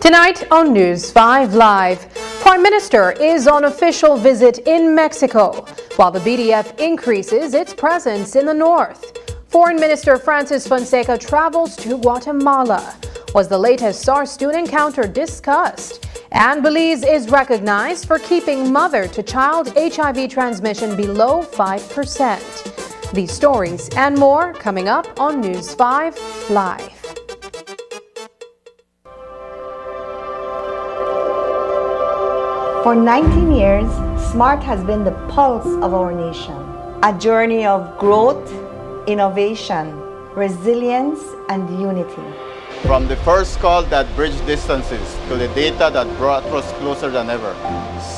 Tonight on News 5 Live, Prime Minister is on official visit in Mexico, while the BDF increases its presence in the north. Foreign Minister Francis Fonseca travels to Guatemala. Was the latest SARS-student encounter discussed? And Belize is recognized for keeping mother-to-child HIV transmission below 5%. These stories and more coming up on News 5 Live. For 19 years, SMART has been the pulse of our nation. A journey of growth, innovation, resilience, and unity. From the first call that bridged distances to the data that brought us closer than ever,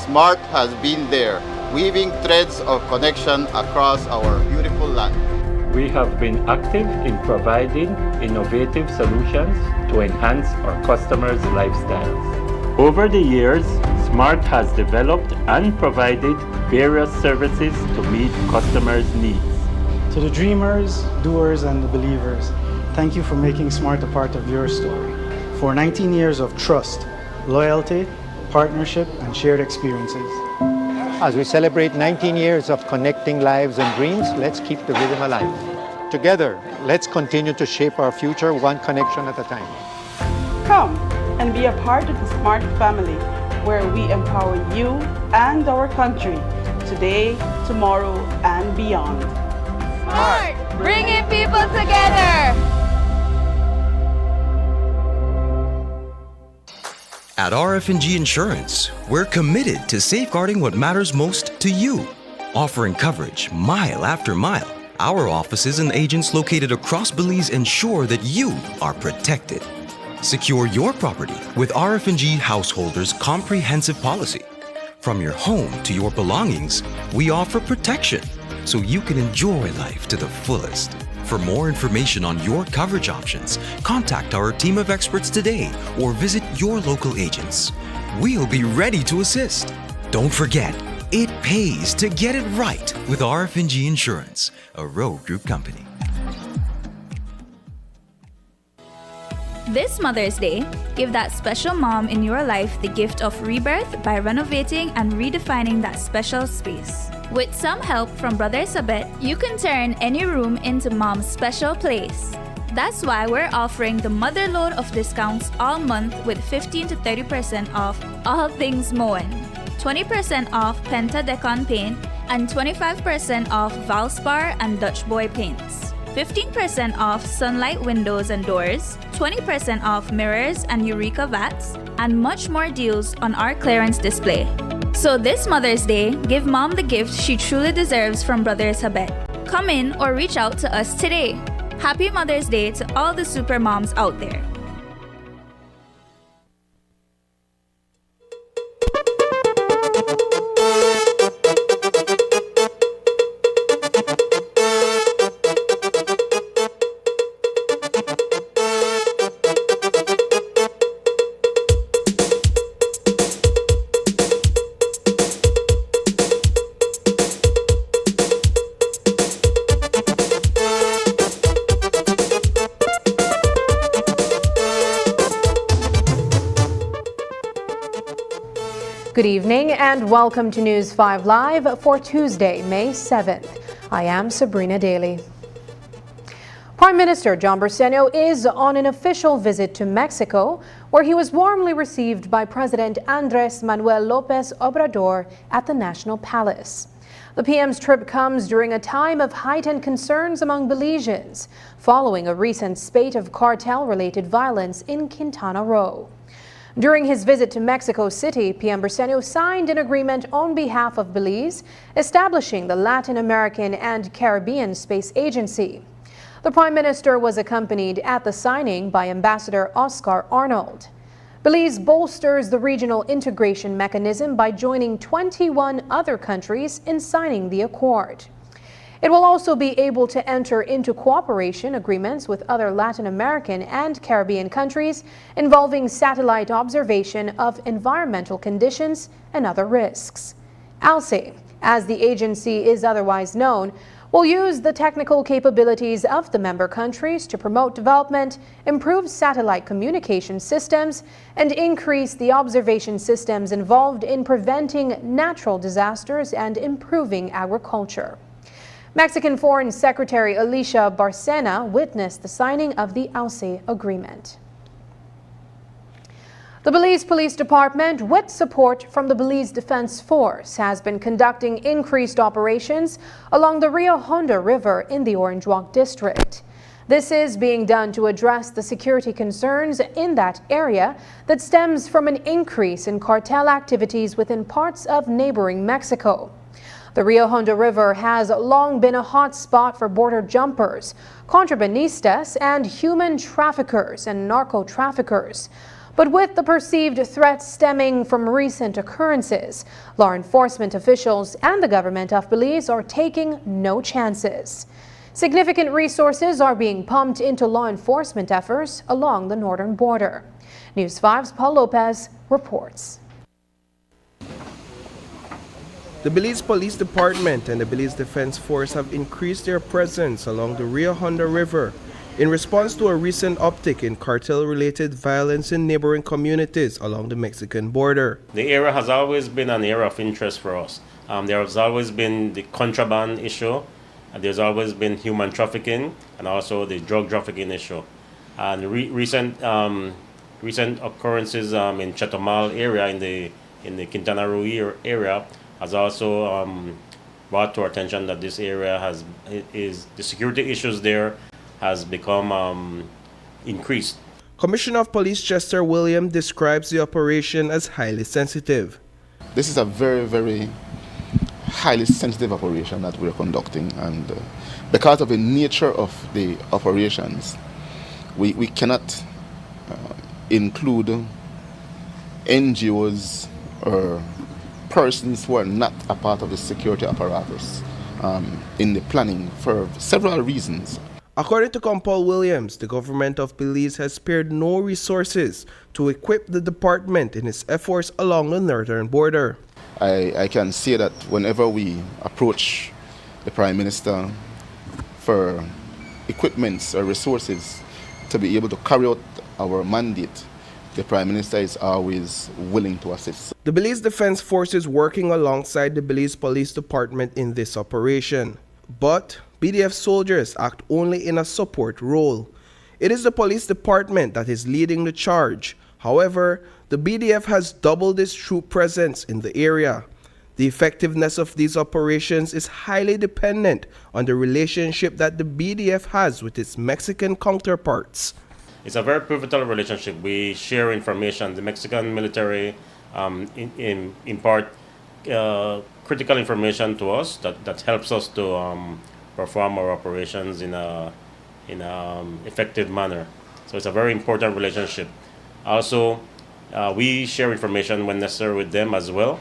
SMART has been there, weaving threads of connection across our beautiful land. We have been active in providing innovative solutions to enhance our customers' lifestyles. Over the years, SMART has developed and provided various services to meet customers' needs. To the dreamers, doers, and the believers, thank you for making SMART a part of your story. For 19 years of trust, loyalty, partnership, and shared experiences. As we celebrate 19 years of connecting lives and dreams, let's keep the rhythm alive. Together, let's continue to shape our future one connection at a time. Come and be a part of the SMART family, where we empower you and our country today, tomorrow, and beyond. SMART, bringing people together. At RF&G Insurance, we're committed to safeguarding what matters most to you, offering coverage mile after mile Our offices and agents located across Belize ensure that you are protected. Secure your property with RF&G Householders' comprehensive policy. From your home to your belongings, we offer protection so you can enjoy life to the fullest. For more information on your coverage options, contact our team of experts today or visit your local agents. We'll be ready to assist. Don't forget, it pays to get it right with RF&G Insurance, a Rowe Group company. This Mother's Day, give that special mom in your life the gift of rebirth by renovating and redefining that special space. With some help from Brothers Sabet, you can turn any room into mom's special place. That's why we're offering the mother load of discounts all month with 15 to 30% off all things Moen, 20% off Penta Decon paint, and 25% off Valspar and Dutch Boy paints. 15% off Sunlight windows and doors, 20% off mirrors and Eureka vats, and much more deals on our clearance display. So this Mother's Day, give mom the gift she truly deserves from Brothers Habet. Come in or reach out to us today. Happy Mother's Day to all the super moms out there. Good evening and welcome to News 5 Live for Tuesday, May 7th. I am Sabrina Daly. Prime Minister John Briceño is on an official visit to Mexico, where he was warmly received by President Andrés Manuel López Obrador at the National Palace. The PM's trip comes during a time of heightened concerns among Belizeans, following a recent spate of cartel-related violence in Quintana Roo. During his visit to Mexico City, PM Briceño signed an agreement on behalf of Belize, establishing the Latin American and Caribbean Space Agency. The Prime Minister was accompanied at the signing by Ambassador Oscar Arnold. Belize bolsters the regional integration mechanism by joining 21 other countries in signing the accord. It will also be able to enter into cooperation agreements with other Latin American and Caribbean countries involving satellite observation of environmental conditions and other risks. ALSE, as the agency is otherwise known, will use the technical capabilities of the member countries to promote development, improve satellite communication systems, and increase the observation systems involved in preventing natural disasters and improving agriculture. Mexican Foreign Secretary Alicia Bárcena witnessed the signing of the ALSE agreement. The Belize Police Department, with support from the Belize Defense Force, has been conducting increased operations along the Rio Hondo River in the Orange Walk District. This is being done to address the security concerns in that area that stems from an increase in cartel activities within parts of neighboring Mexico. The Rio Hondo River has long been a hot spot for border jumpers, contrabandistas, and human traffickers and narco-traffickers. But with the perceived threats stemming from recent occurrences, law enforcement officials and the government of Belize are taking no chances. Significant resources are being pumped into law enforcement efforts along the northern border. News 5's Paul Lopez reports. The Belize Police Department and the Belize Defense Force have increased their presence along the Rio Hondo River in response to a recent uptick in cartel-related violence in neighboring communities along the Mexican border. The area has always been an area of interest for us. There has always been the contraband issue, and there's always been human trafficking, and also the drug trafficking issue. And recent occurrences in Chetumal area in the Quintana Roo area has also brought to our attention that this area the security issues there has become increased. Commissioner of Police Chester William describes the operation as highly sensitive. This is a very, very highly sensitive operation that we're conducting, and because of the nature of the operations, we cannot include NGOs or persons who are not a part of the security apparatus in the planning for several reasons. According to Compol Williams, the government of Belize has spared no resources to equip the department in its efforts along the northern border. I can say that whenever we approach the Prime Minister for equipments or resources to be able to carry out our mandate, the Prime Minister is always willing to assist. The Belize Defense Force is working alongside the Belize Police Department in this operation, but BDF soldiers act only in a support role. It is the police department that is leading the charge. However, the BDF has doubled its troop presence in the area. The effectiveness of these operations is highly dependent on the relationship that the BDF has with its Mexican counterparts. It's a very pivotal relationship. We share information. The Mexican military impart critical information to us that helps us to perform our operations in a effective manner. So it's a very important relationship. Also, we share information when necessary with them as well,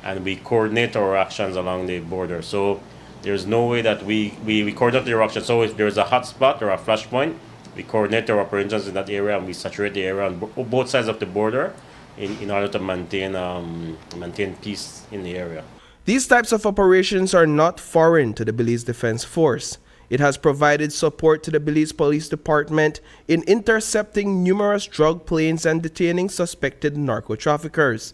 and we coordinate our actions along the border. So there's no way that we coordinate our actions. So if there's a hot spot or a flashpoint, we coordinate our operations in that area, and we saturate the area on both sides of the border in order to maintain peace in the area. These types of operations are not foreign to the Belize Defense Force. It has provided support to the Belize Police Department in intercepting numerous drug planes and detaining suspected narco-traffickers.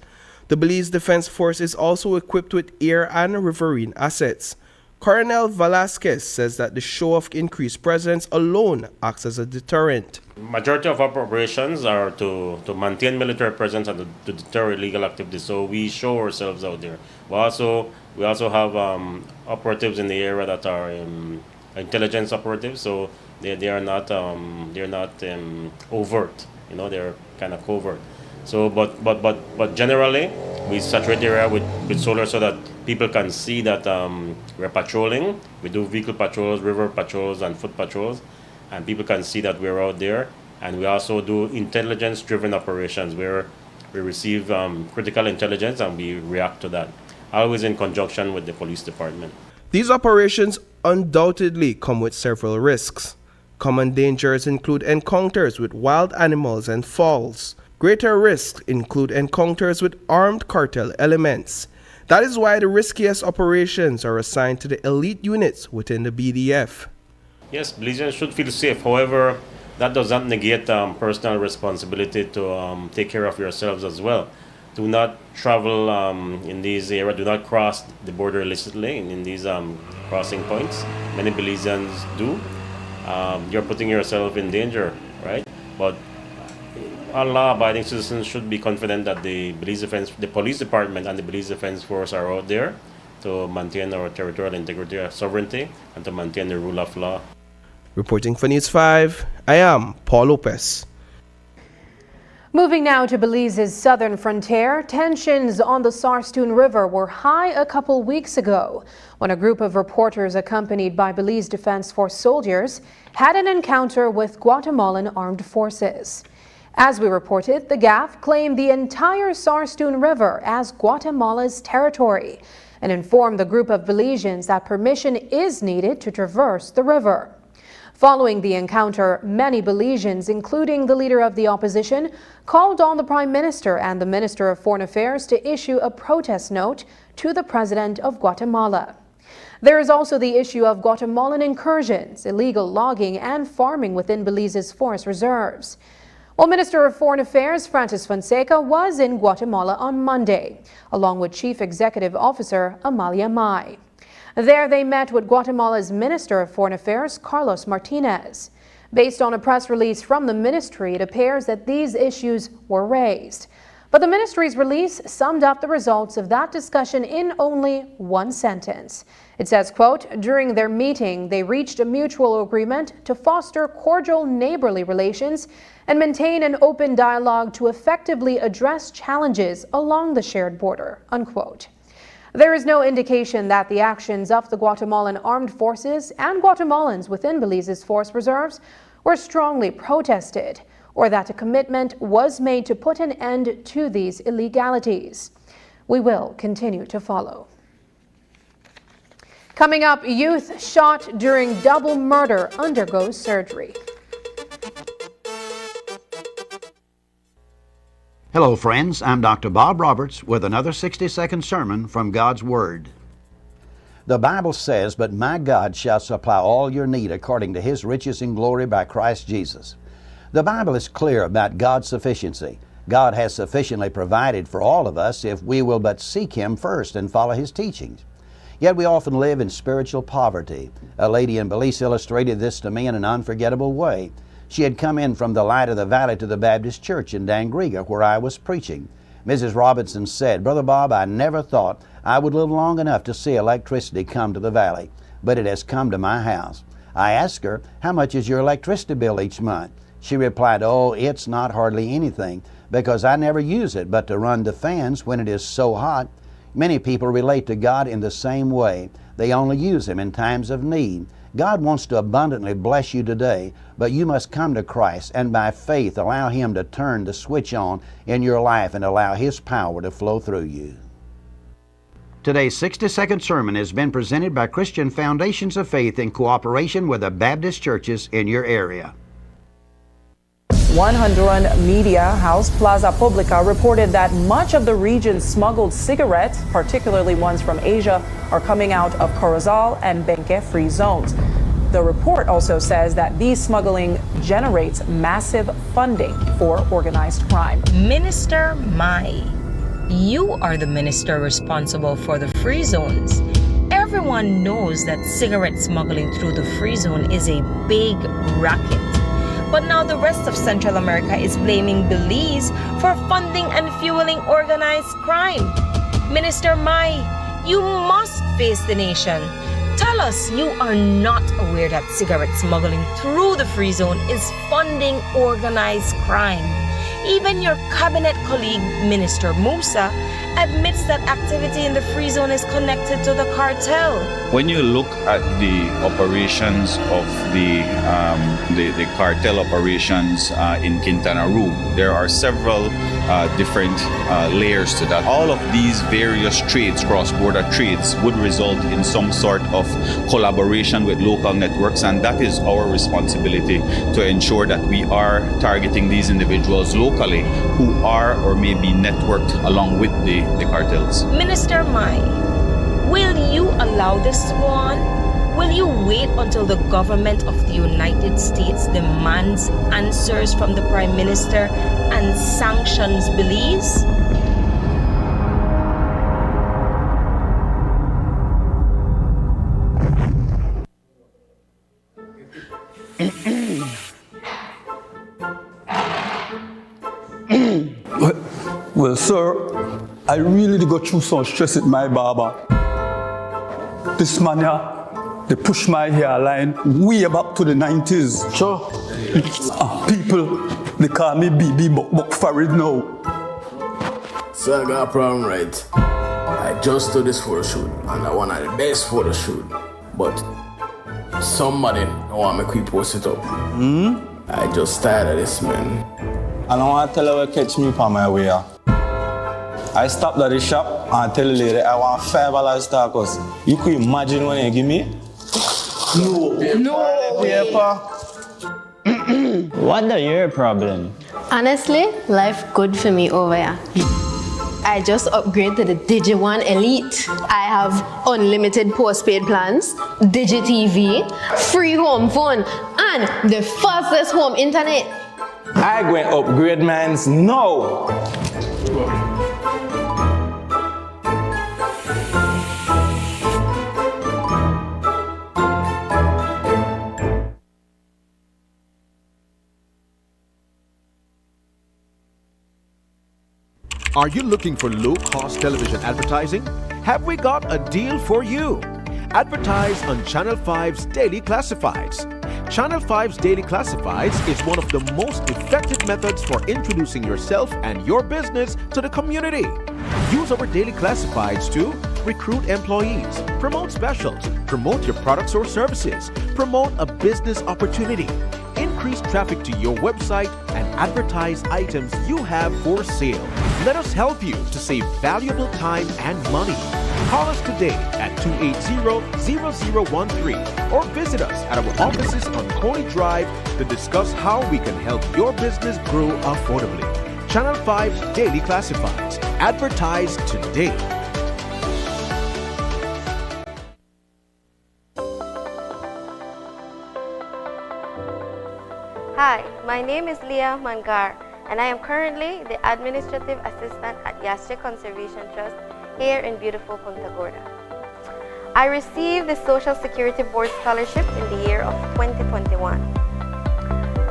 The Belize Defense Force is also equipped with air and riverine assets. Colonel Velasquez says that the show of increased presence alone acts as a deterrent. Majority of our operations are to maintain military presence and to deter illegal activities. So we show ourselves out there. We also have operatives in the area that are intelligence operatives. So they are not overt. You know, they're kind of covert. So but generally we saturate the area with solar so that people can see that we're patrolling. We do vehicle patrols, river patrols, and foot patrols, and people can see that we're out there. And we also do intelligence-driven operations where we receive critical intelligence and we react to that, always in conjunction with the police department. These operations undoubtedly come with several risks. Common dangers include encounters with wild animals and fowls. Greater risks include encounters with armed cartel elements. That is why the riskiest operations are assigned to the elite units within the BDF. Yes, Belizeans should feel safe. However, that does not negate personal responsibility to take care of yourselves as well. Do not travel in these areas. Do not cross the border illicitly in these crossing points. Many Belizeans do. You're putting yourself in danger, right? But all law-abiding citizens should be confident that the police department and the Belize Defense Force are out there to maintain our territorial integrity and sovereignty and to maintain the rule of law. Reporting for News 5, I am Paul Lopez. Moving now to Belize's southern frontier, tensions on the Sarstoon River were high a couple weeks ago when a group of reporters accompanied by Belize Defense Force soldiers had an encounter with Guatemalan armed forces. As we reported, the GAF claimed the entire Sarstoon River as Guatemala's territory and informed the group of Belizeans that permission is needed to traverse the river. Following the encounter, many Belizeans, including the leader of the opposition, called on the Prime Minister and the Minister of Foreign Affairs to issue a protest note to the President of Guatemala. There is also the issue of Guatemalan incursions, illegal logging, and farming within Belize's forest reserves. Well, Minister of Foreign Affairs Francis Fonseca was in Guatemala on Monday, along with Chief Executive Officer Amalia Mai. There they met with Guatemala's Minister of Foreign Affairs, Carlos Martinez. Based on a press release from the ministry, it appears that these issues were raised. But the ministry's release summed up the results of that discussion in only one sentence. It says, quote, during their meeting, they reached a mutual agreement to foster cordial neighborly relations and maintain an open dialogue to effectively address challenges along the shared border, unquote. There is no indication that the actions of the Guatemalan armed forces and Guatemalans within Belize's force reserves were strongly protested, or that a commitment was made to put an end to these illegalities. We will continue to follow. Coming up, youth shot during double murder undergoes surgery. Hello, friends. I'm Dr. Bob Roberts with another 60-second sermon from God's Word. The Bible says, "But my God shall supply all your need according to His riches in glory by Christ Jesus." The Bible is clear about God's sufficiency. God has sufficiently provided for all of us if we will but seek Him first and follow His teachings. Yet we often live in spiritual poverty. A lady in Belize illustrated this to me in an unforgettable way. She had come in from the Light of the Valley to the Baptist Church in Dangriga, where I was preaching. Mrs. Robinson said, "Brother Bob, I never thought I would live long enough to see electricity come to the valley, but it has come to my house." I asked her, "How much is your electricity bill each month?" She replied, "Oh, it's not hardly anything, because I never use it but to run the fans when it is so hot." Many people relate to God in the same way. They only use Him in times of need. God wants to abundantly bless you today, but you must come to Christ and by faith allow Him to turn the switch on in your life and allow His power to flow through you. Today's 60-second sermon has been presented by Christian Foundations of Faith in cooperation with the Baptist churches in your area. 100 Media House Plaza Publica reported that much of the region's smuggled cigarettes, particularly ones from Asia, are coming out of Corozal and Benque-free zones. The report also says that these smuggling generates massive funding for organized crime. Minister Mai, you are the minister responsible for the free zones. Everyone knows that cigarette smuggling through the free zone is a big racket. But now the rest of Central America is blaming Belize for funding and fueling organized crime. Minister Mai, you must face the nation. Tell us you are not aware that cigarette smuggling through the free zone is funding organized crime. Even your cabinet colleague, Minister Musa, admits that activity in the free zone is connected to the cartel. When you look at the operations of the cartel operations in Quintana Roo, there are several different layers to that. All of these various trades, cross-border trades, would result in some sort of collaboration with local networks, and that is our responsibility to ensure that we are targeting these individuals locally who are or may be networked along with the cartels. Minister Mai, will you allow this to go on? Will you wait until the government of the United States demands answers from the Prime Minister and sanctions Belize? Well, sir, I really did go through some stress with my barber. This man here, they push my hairline way back to the 90s. Sure. People, they call me BB Buck Farid now. So I got a problem, right? I just do this photo shoot, and I want the best photo shoot. But somebody want me quick post it up. I just tired of this, man. I don't want to tell her to catch me on my way. I stopped at the shop and tell the lady I want $5 tacos. You could imagine when you give me? No. What your problem? Honestly, life good for me over here. I just upgraded to the DigiOne Elite. I have unlimited postpaid plans, DigiTV, free home phone, and the fastest home internet. I going to upgrade mines now. Are you looking for low-cost television advertising? Have we got a deal for you? Advertise on Channel 5's Daily Classifieds. Channel 5's Daily Classifieds is one of the most effective methods for introducing yourself and your business to the community. Use our Daily Classifieds to recruit employees, promote specials, promote your products or services, promote a business opportunity, increase traffic to your website, and advertise items you have for sale. Let us help you to save valuable time and money. Call us today at 280-0013 or visit us at our offices on Coney Drive to discuss how we can help your business grow affordably. Channel 5's Daily Classifieds. Advertise today. Hi, my name is Leah Mangar, and I am currently the Administrative Assistant at Yasche Conservation Trust here in beautiful Punta Gorda. I received the Social Security Board Scholarship in the year of 2021.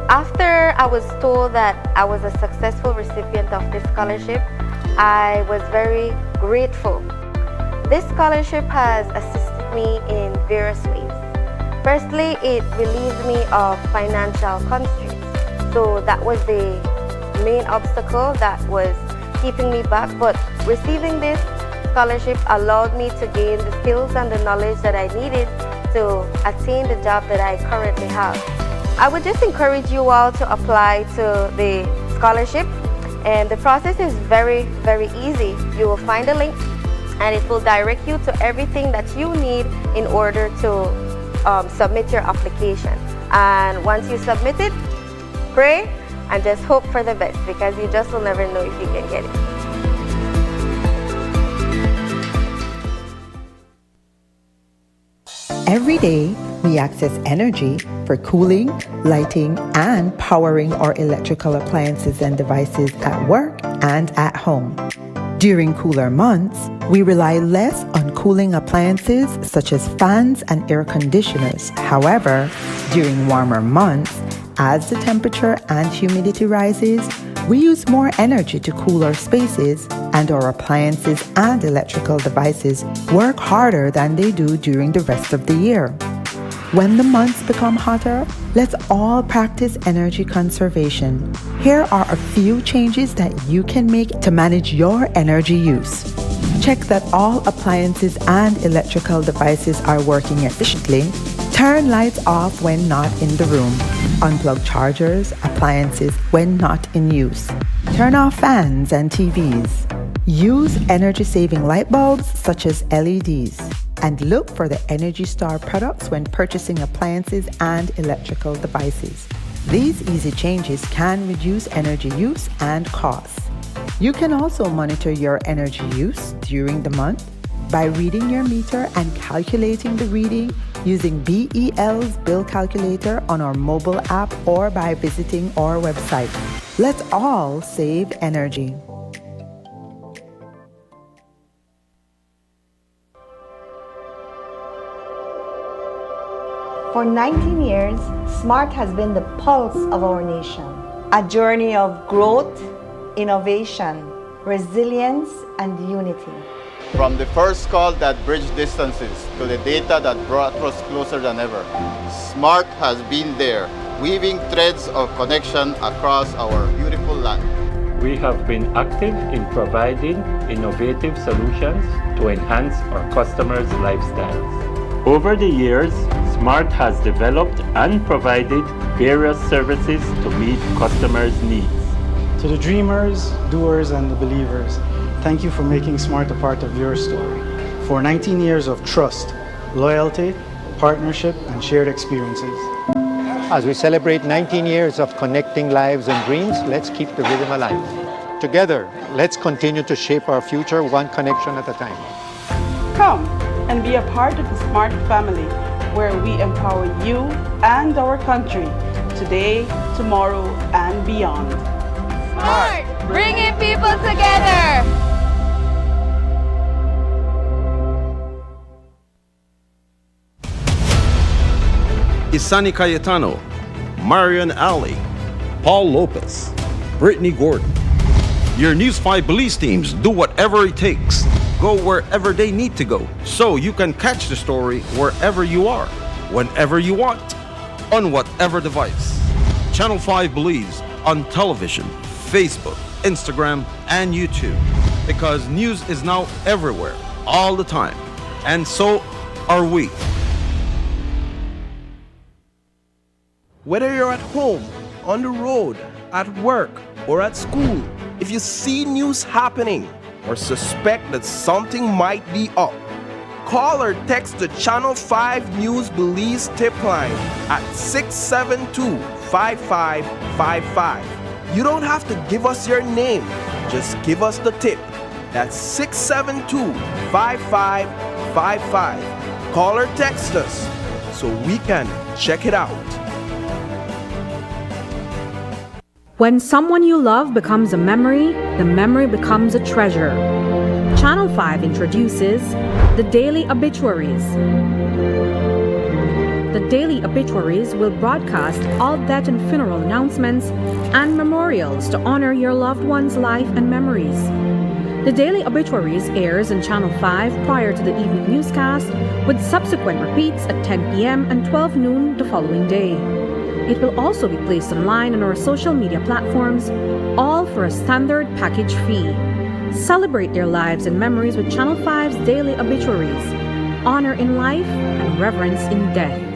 After I was told that I was a successful recipient of this scholarship, I was very grateful. This scholarship has assisted me in various ways. Firstly, it relieved me of financial constraints. So that was the main obstacle that was keeping me back. But receiving this scholarship allowed me to gain the skills and the knowledge that I needed to attain the job that I currently have. I would just encourage you all to apply to the scholarship, and the process is very, very easy. You will find a link and it will direct you to everything that you need in order to submit your application. And once you submit it, pray and just hope for the best, because you just will never know if you can get it. Every day, we access energy for cooling, lighting, and powering our electrical appliances and devices at work and at home. During cooler months, we rely less on cooling appliances such as fans and air conditioners. However, during warmer months, as the temperature and humidity rises, we use more energy to cool our spaces, and our appliances and electrical devices work harder than they do during the rest of the year. When the months become hotter, let's all practice energy conservation. Here are a few changes that you can make to manage your energy use. Check that all appliances and electrical devices are working efficiently. Turn lights off when not in the room. Unplug chargers, appliances when not in use. Turn off fans and TVs. Use energy-saving light bulbs such as LEDs. And look for the Energy Star products when purchasing appliances and electrical devices. These easy changes can reduce energy use and costs. You can also monitor your energy use during the month by reading your meter and calculating the reading using BEL's bill calculator on our mobile app or by visiting our website. Let's all save energy. For 19 years, SMART has been the pulse of our nation. A journey of growth, innovation, resilience, and unity. From the first call that bridged distances to the data that brought us closer than ever, SMART has been there, weaving threads of connection across our beautiful land. We have been active in providing innovative solutions to enhance our customers' lifestyles. Over the years, SMART has developed and provided various services to meet customers' needs. To the dreamers, doers, and the believers, thank you for making SMART a part of your story. For 19 years of trust, loyalty, partnership, and shared experiences. As we celebrate 19 years of connecting lives and dreams, let's keep the rhythm alive. Together, let's continue to shape our future one connection at a time. Come and be a part of the SMART family, where we empower you and our country today, tomorrow, and beyond. SMART, bringing people together. Isani Cayetano, Marian Ali, Paul Lopez, Brittany Gordon. Your News 5 Belize teams do whatever it takes. Go wherever they need to go, so you can catch the story wherever you are, whenever you want, on whatever device. Channel 5 Belize on television, Facebook, Instagram, and YouTube. Because news is now everywhere, all the time. And so are we. Whether you're at home, on the road, at work, or at school, if you see news happening or suspect that something might be up, call or text the Channel 5 News Belize tip line at 672-5555. You don't have to give us your name, just give us the tip. That's 672-5555. Call or text us so we can check it out. When someone you love becomes a memory, the memory becomes a treasure. Channel 5 introduces the Daily Obituaries. The Daily Obituaries will broadcast all death and funeral announcements and memorials to honor your loved one's life and memories. The Daily Obituaries airs on Channel 5 prior to the evening newscast, with subsequent repeats at 10 p.m. and 12 noon the following day. It will also be placed online on our social media platforms, all for a standard package fee. Celebrate their lives and memories with Channel 5's Daily Obituaries. Honor in life and reverence in death.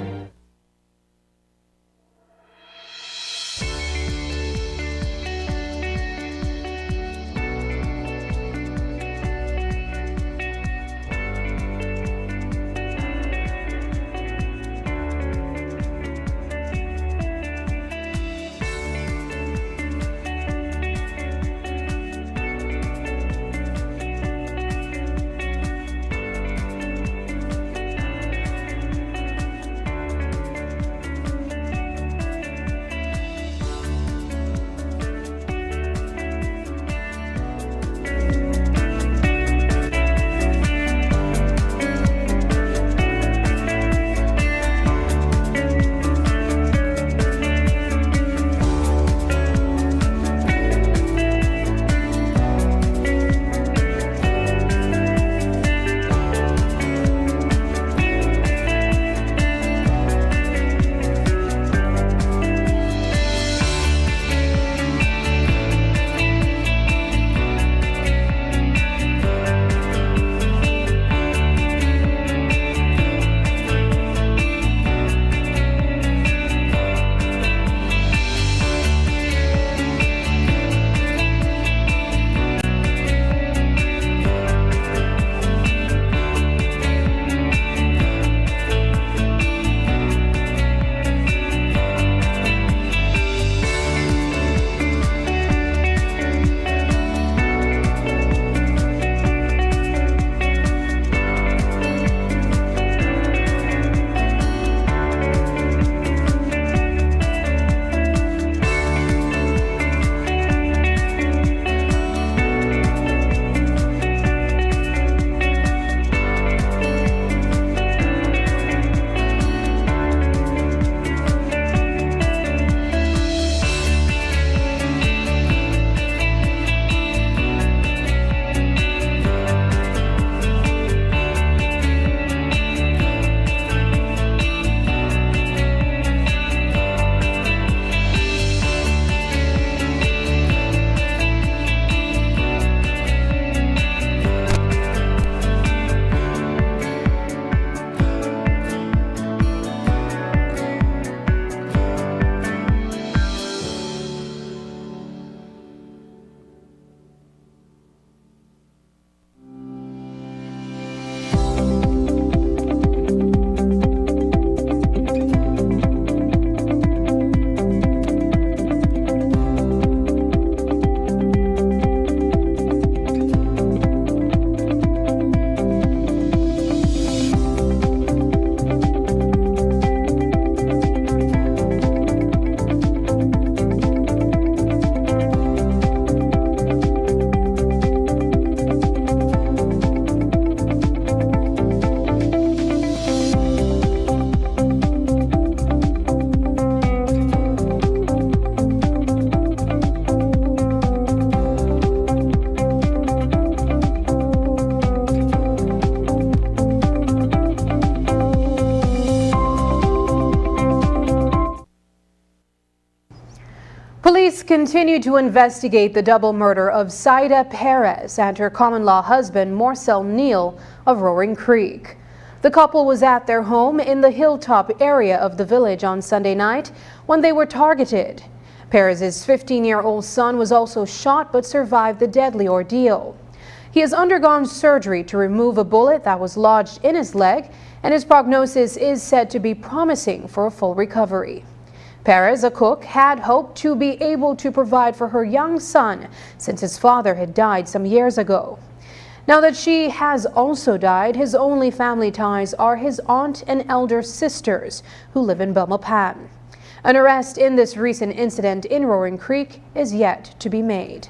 Police continue to investigate the double murder of Saida Perez and her common-law husband Marcel Neal of Roaring Creek. The couple was at their home in the Hilltop area of the village on Sunday night when they were targeted. Perez's 15-year-old son was also shot but survived the deadly ordeal. He has undergone surgery to remove a bullet that was lodged in his leg, and his prognosis is said to be promising for a full recovery. Perez, a cook, had hoped to be able to provide for her young son since his father had died some years ago. Now that she has also died, his only family ties are his aunt and elder sisters who live in Belmopan. An arrest in this recent incident in Roaring Creek is yet to be made.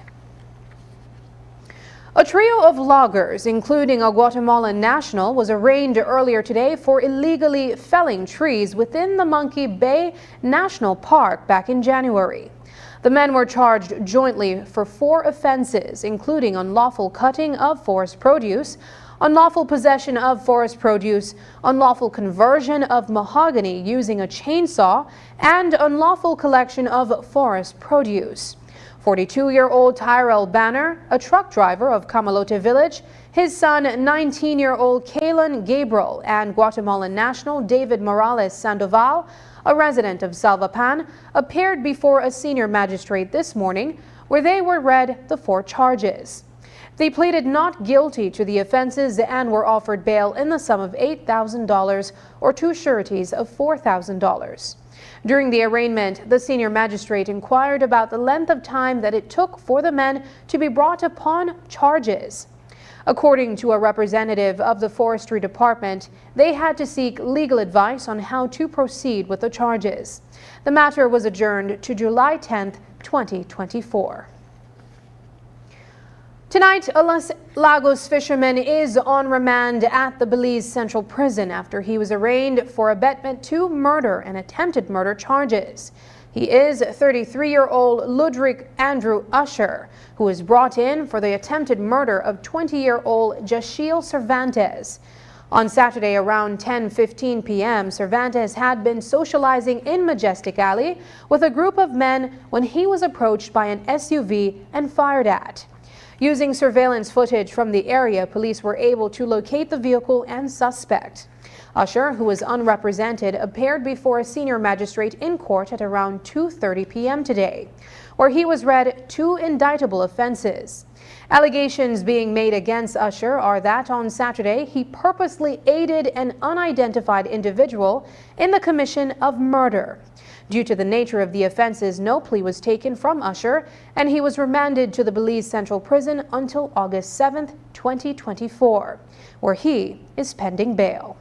A trio of loggers, including a Guatemalan national, was arraigned earlier today for illegally felling trees within the Monkey Bay National Park back in January. The men were charged jointly for 4 offenses, including unlawful cutting of forest produce, unlawful possession of forest produce, unlawful conversion of mahogany using a chainsaw, and unlawful collection of forest produce. 42-year-old Tyrell Banner, a truck driver of Camalote Village, his son 19-year-old Kalen Gabriel, and Guatemalan national David Morales Sandoval, a resident of Salvapan, appeared before a senior magistrate this morning where they were read the 4 charges. They pleaded not guilty to the offenses and were offered bail in the sum of $8,000 or 2 sureties of $4,000. During the arraignment, the senior magistrate inquired about the length of time that it took for the men to be brought upon charges. According to a representative of the Forestry Department, they had to seek legal advice on how to proceed with the charges. The matter was adjourned to July 10, 2024. Tonight, a Los Lagos fisherman is on remand at the Belize Central Prison after he was arraigned for abetment to murder and attempted murder charges. He is 33-year-old Ludwig Andrew Usher, who was brought in for the attempted murder of 20-year-old Jashiel Cervantes. On Saturday around 10:15 p.m., Cervantes had been socializing in Majestic Alley with a group of men when he was approached by an SUV and fired at. Using surveillance footage from the area, police were able to locate the vehicle and suspect. Usher, who was unrepresented, appeared before a senior magistrate in court at around 2:30 p.m. today, where he was read 2 indictable offenses. Allegations being made against Usher are that on Saturday he purposely aided an unidentified individual in the commission of murder. Due to the nature of the offenses, no plea was taken from Usher, and he was remanded to the Belize Central Prison until August 7, 2024, where he is pending bail.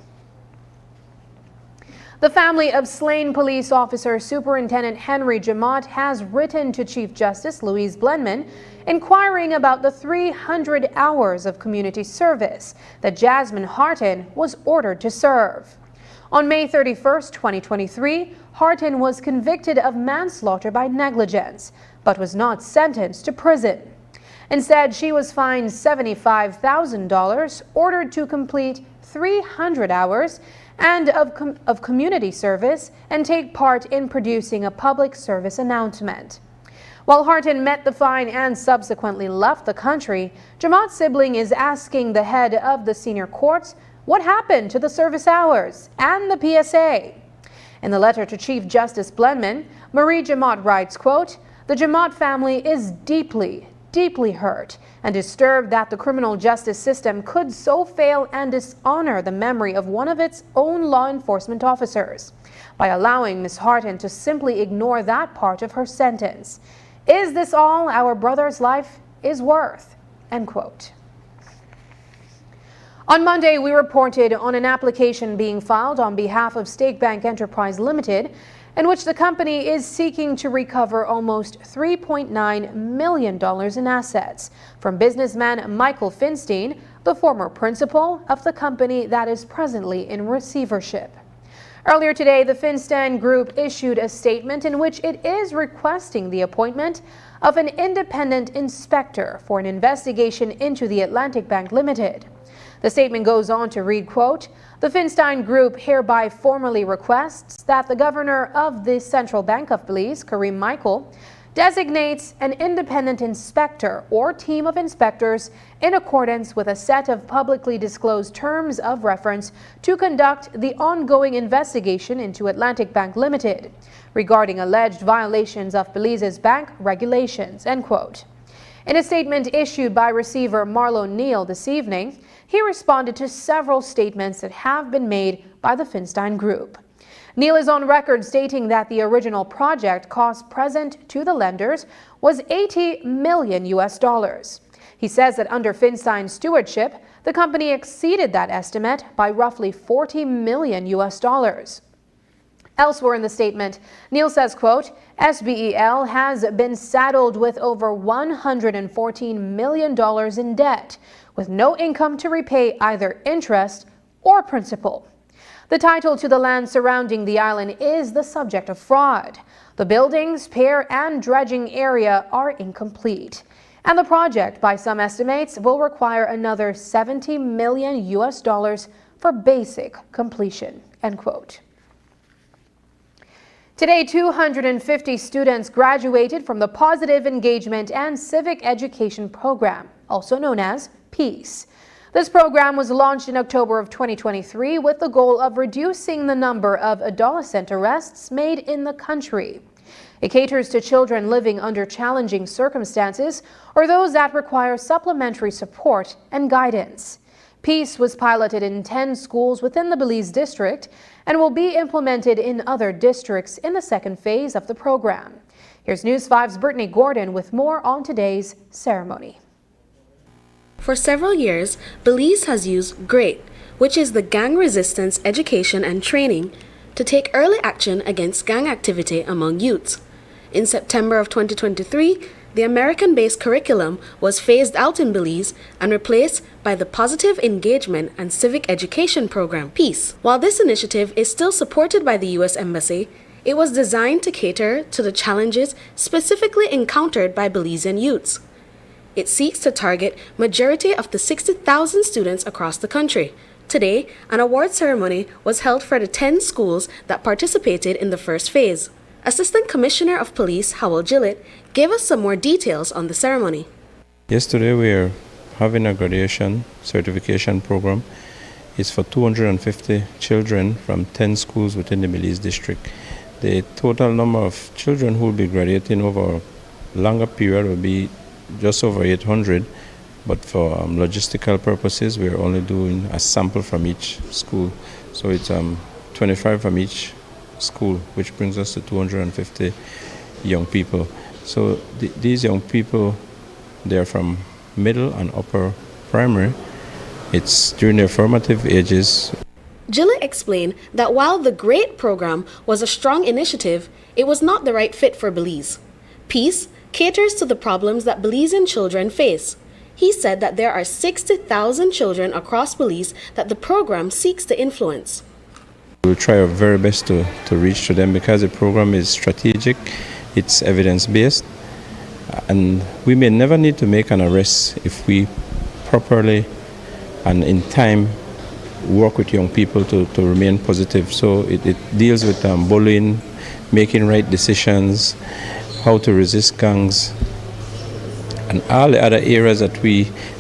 The family of slain police officer Superintendent Henry Jamot has written to Chief Justice Louise Blenman inquiring about the 300 hours of community service that Jasmine Harton was ordered to serve. On May 31, 2023, Harton was convicted of manslaughter by negligence, but was not sentenced to prison. Instead, she was fined $75,000, ordered to complete 300 hours and of community service and take part in producing a public service announcement. While Harton met the fine and subsequently left the country, Jamot's sibling is asking the head of the senior courts what happened to the service hours and the PSA. In the letter to Chief Justice Blenman, Marie Jamot writes, quote, "The Jamot family is deeply, deeply hurt and disturbed that the criminal justice system could so fail and dishonor the memory of one of its own law enforcement officers by allowing Ms. Harton to simply ignore that part of her sentence. Is this all our brother's life is worth?" End quote. On Monday, we reported on an application being filed on behalf of State Bank Enterprise Limited, in which the company is seeking to recover almost $3.9 million in assets from businessman Michael Finstein, the former principal of the company that is presently in receivership. Earlier today, the Finstein Group issued a statement in which it is requesting the appointment of an independent inspector for an investigation into the Atlantic Bank Limited. The statement goes on to read, quote, "The Finstein Group hereby formally requests that the governor of the Central Bank of Belize, Kareem Michael, designates an independent inspector or team of inspectors in accordance with a set of publicly disclosed terms of reference to conduct the ongoing investigation into Atlantic Bank Limited regarding alleged violations of Belize's bank regulations, end quote. In a statement issued by receiver Marlo Neal this evening, he responded to several statements that have been made by the Finstein Group. Neal is on record stating that the original project cost present to the lenders was $80 million. He says that under Finstein's stewardship, the company exceeded that estimate by roughly $40 million. Elsewhere in the statement, Neal says, quote, SBEL has been saddled with over $114 million in debt, with no income to repay either interest or principal. The title to the land surrounding the island is the subject of fraud. The buildings, pier, and dredging area are incomplete. And the project, by some estimates, will require another $70 million for basic completion, end quote. Today, 250 students graduated from the Positive Engagement and Civic Education Program, also known as PEACE. This program was launched in October of 2023 with the goal of reducing the number of adolescent arrests made in the country. It caters to children living under challenging circumstances or those that require supplementary support and guidance. PEACE was piloted in 10 schools within the Belize district and will be implemented in other districts in the second phase of the program. Here's News 5's Brittany Gordon with more on today's ceremony. For several years, Belize has used GREAT, which is the Gang Resistance Education and Training, to take early action against gang activity among youths. In September of 2023, the American-based curriculum was phased out in Belize and replaced by the Positive Engagement and Civic Education Program, PEACE. While this initiative is still supported by the U.S. Embassy, it was designed to cater to the challenges specifically encountered by Belizean youths. It seeks to target majority of the 60,000 students across the country. Today, an award ceremony was held for the 10 schools that participated in the first phase. Assistant Commissioner of Police Howell Gillett gave us some more details on the ceremony. Yesterday we are having a graduation certification program. It's for 250 children from 10 schools within the Belize district. The total number of children who will be graduating over a longer period will be just over 800, but for logistical purposes we're only doing a sample from each school. So it's 25 from each school, which brings us to 250 young people. So these young people, they're from middle and upper primary. It's during their formative ages. Gillett explained that while the GREAT program was a strong initiative, it was not the right fit for Belize. PEACE caters to the problems that Belizean children face. He said that there are 60,000 children across Belize that the program seeks to influence. We'll try our very best to reach to them because the program is strategic, it's evidence-based, and we may never need to make an arrest if we properly and in time work with young people to remain positive. So it deals with bullying, making right decisions, how to resist gangs, and all the other areas that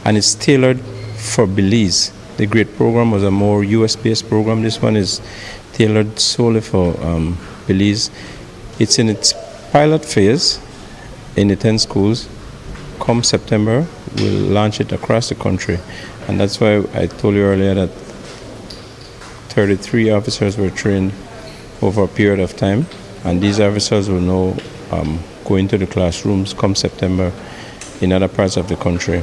and it's tailored for Belize. The GREAT program was a more US-based program. This one is tailored solely for Belize. It's in its pilot phase in the 10 schools. Come September, we'll launch it across the country. And that's why I told you earlier that 33 officers were trained over a period of time. And these officers will now go into the classrooms come September in other parts of the country.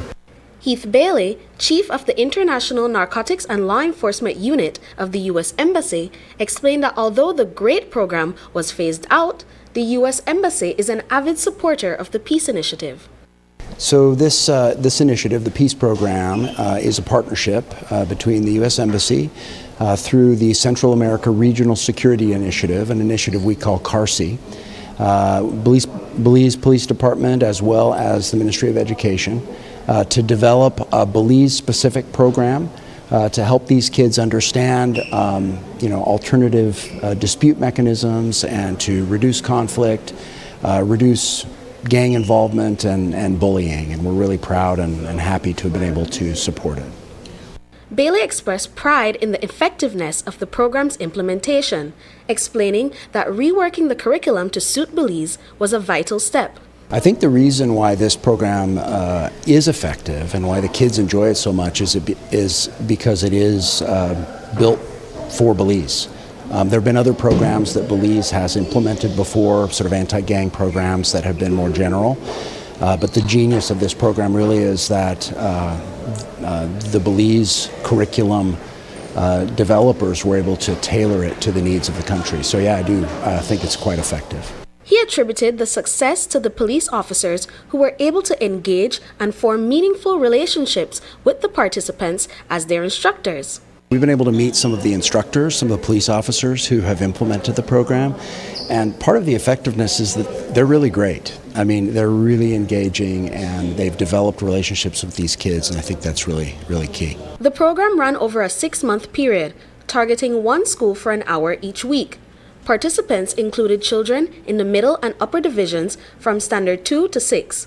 Heath Bailey, Chief of the International Narcotics and Law Enforcement Unit of the U.S. Embassy, explained that although the GREAT program was phased out, the U.S. Embassy is an avid supporter of the PEACE initiative. So this initiative, the PEACE program, is a partnership between the U.S. Embassy through the Central America Regional Security Initiative, an initiative we call CARSI, Belize Police Department, as well as the Ministry of Education, to develop a Belize-specific program to help these kids understand, alternative dispute mechanisms and to reduce conflict, reduce gang involvement and bullying, and we're really proud and happy to have been able to support it. Bailey expressed pride in the effectiveness of the program's implementation, explaining that reworking the curriculum to suit Belize was a vital step. I think the reason why this program is effective and why the kids enjoy it so much is because it is built for Belize. There have been other programs that Belize has implemented before, sort of anti-gang programs that have been more general. But the genius of this program really is that the Belize curriculum developers were able to tailor it to the needs of the country. So yeah, I do think it's quite effective. He attributed the success to the police officers who were able to engage and form meaningful relationships with the participants as their instructors. We've been able to meet some of the instructors, some of the police officers who have implemented the program, and part of the effectiveness is that they're really great. I mean, they're really engaging and they've developed relationships with these kids, and I think that's really, really key. The program ran over a 6-month period, targeting one school for an hour each week. Participants included children in the middle and upper divisions from Standard 2 to 6.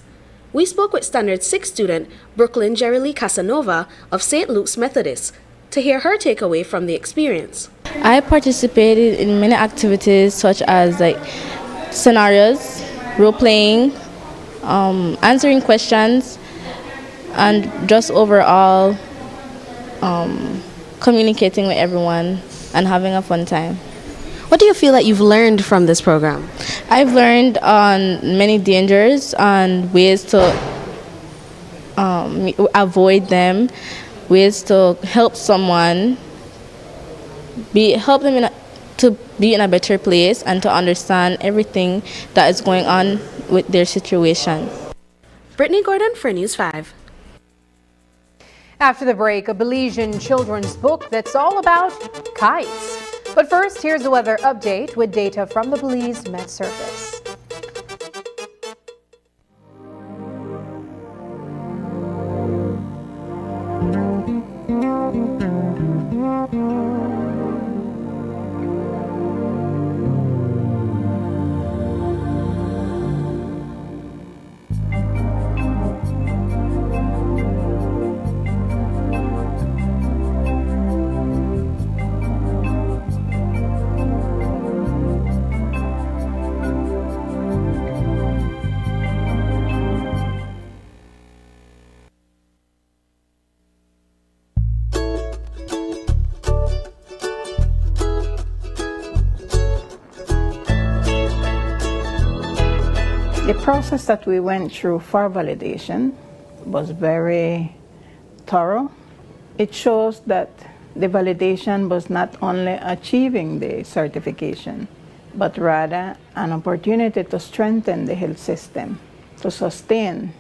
We spoke with Standard 6 student Brooklyn Jerilee Casanova of St. Luke's Methodist to hear her takeaway from the experience. I participated in many activities such as scenarios, role-playing, answering questions, and just overall communicating with everyone and having a fun time. What do you feel that you've learned from this program? I've learned on many dangers and ways to avoid them, ways to help someone, help them to be in a better place and to understand everything that is going on with their situation. Brittany Gordon for News 5. After the break, a Belizean children's book that's all about kites. But first, here's the weather update with data from the Belize Met Service. The process that we went through for validation was very thorough. It shows that the validation was not only achieving the certification, but rather an opportunity to strengthen the health system, to sustain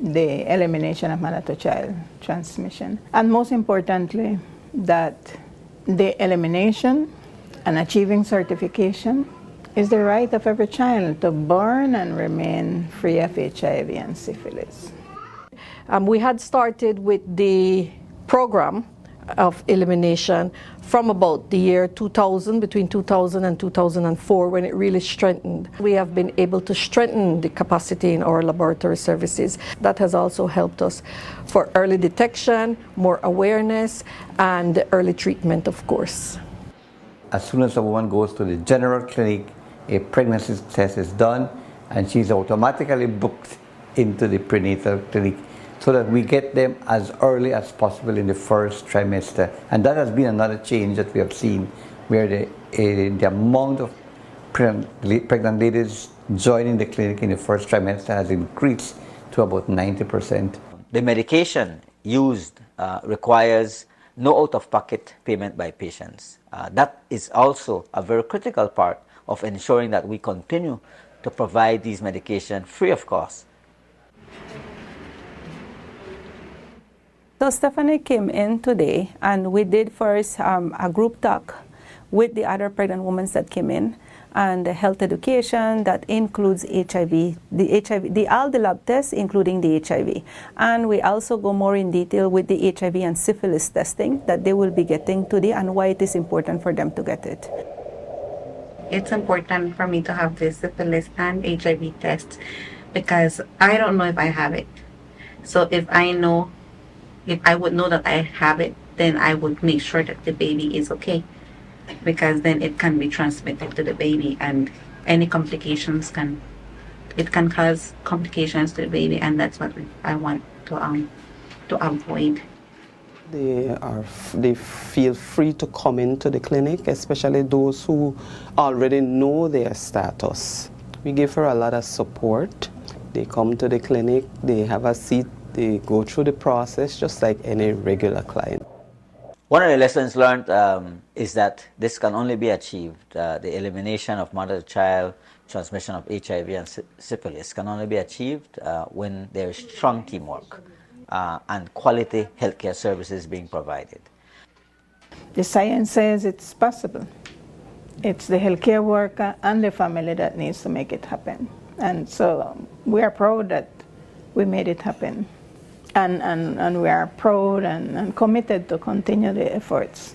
the elimination of mother-to-child transmission. And most importantly, that the elimination and achieving certification is the right of every child to born and remain free of HIV and syphilis. We had started with the program of elimination from about the year 2000, between 2000 and 2004, when it really strengthened. We have been able to strengthen the capacity in our laboratory services. That has also helped us for early detection, more awareness, and early treatment, of course. As soon as a woman goes to the general clinic, a pregnancy test is done and she's automatically booked into the prenatal clinic so that we get them as early as possible in the first trimester. And that has been another change that we have seen, where the amount of pregnant ladies joining the clinic in the first trimester has increased to about 90%. The medication used requires no out-of-pocket payment by patients. That is also a very critical part of ensuring that we continue to provide these medications free of cost. So Stephanie came in today and we did first a group talk with the other pregnant women that came in, and the health education that includes HIV, all the lab tests, including the HIV. And we also go more in detail with the HIV and syphilis testing that they will be getting today and why it is important for them to get it. It's important for me to have the syphilis and HIV tests because I don't know if I have it. So if I would know that I have it, then I would make sure that the baby is okay, because then it can be transmitted to the baby, and any complications can cause complications to the baby, and that's what I want to avoid. They feel free to come into the clinic, especially those who already know their status. We give her a lot of support. They come to the clinic, they have a seat, they go through the process just like any regular client. One of the lessons learned is that this can only be achieved, the elimination of mother-to-child transmission of HIV and syphilis can only be achieved when there is strong teamwork and quality healthcare services being provided. The science says it's possible. It's the healthcare worker and the family that needs to make it happen. And so we are proud that we made it happen. And we are proud and committed to continue the efforts.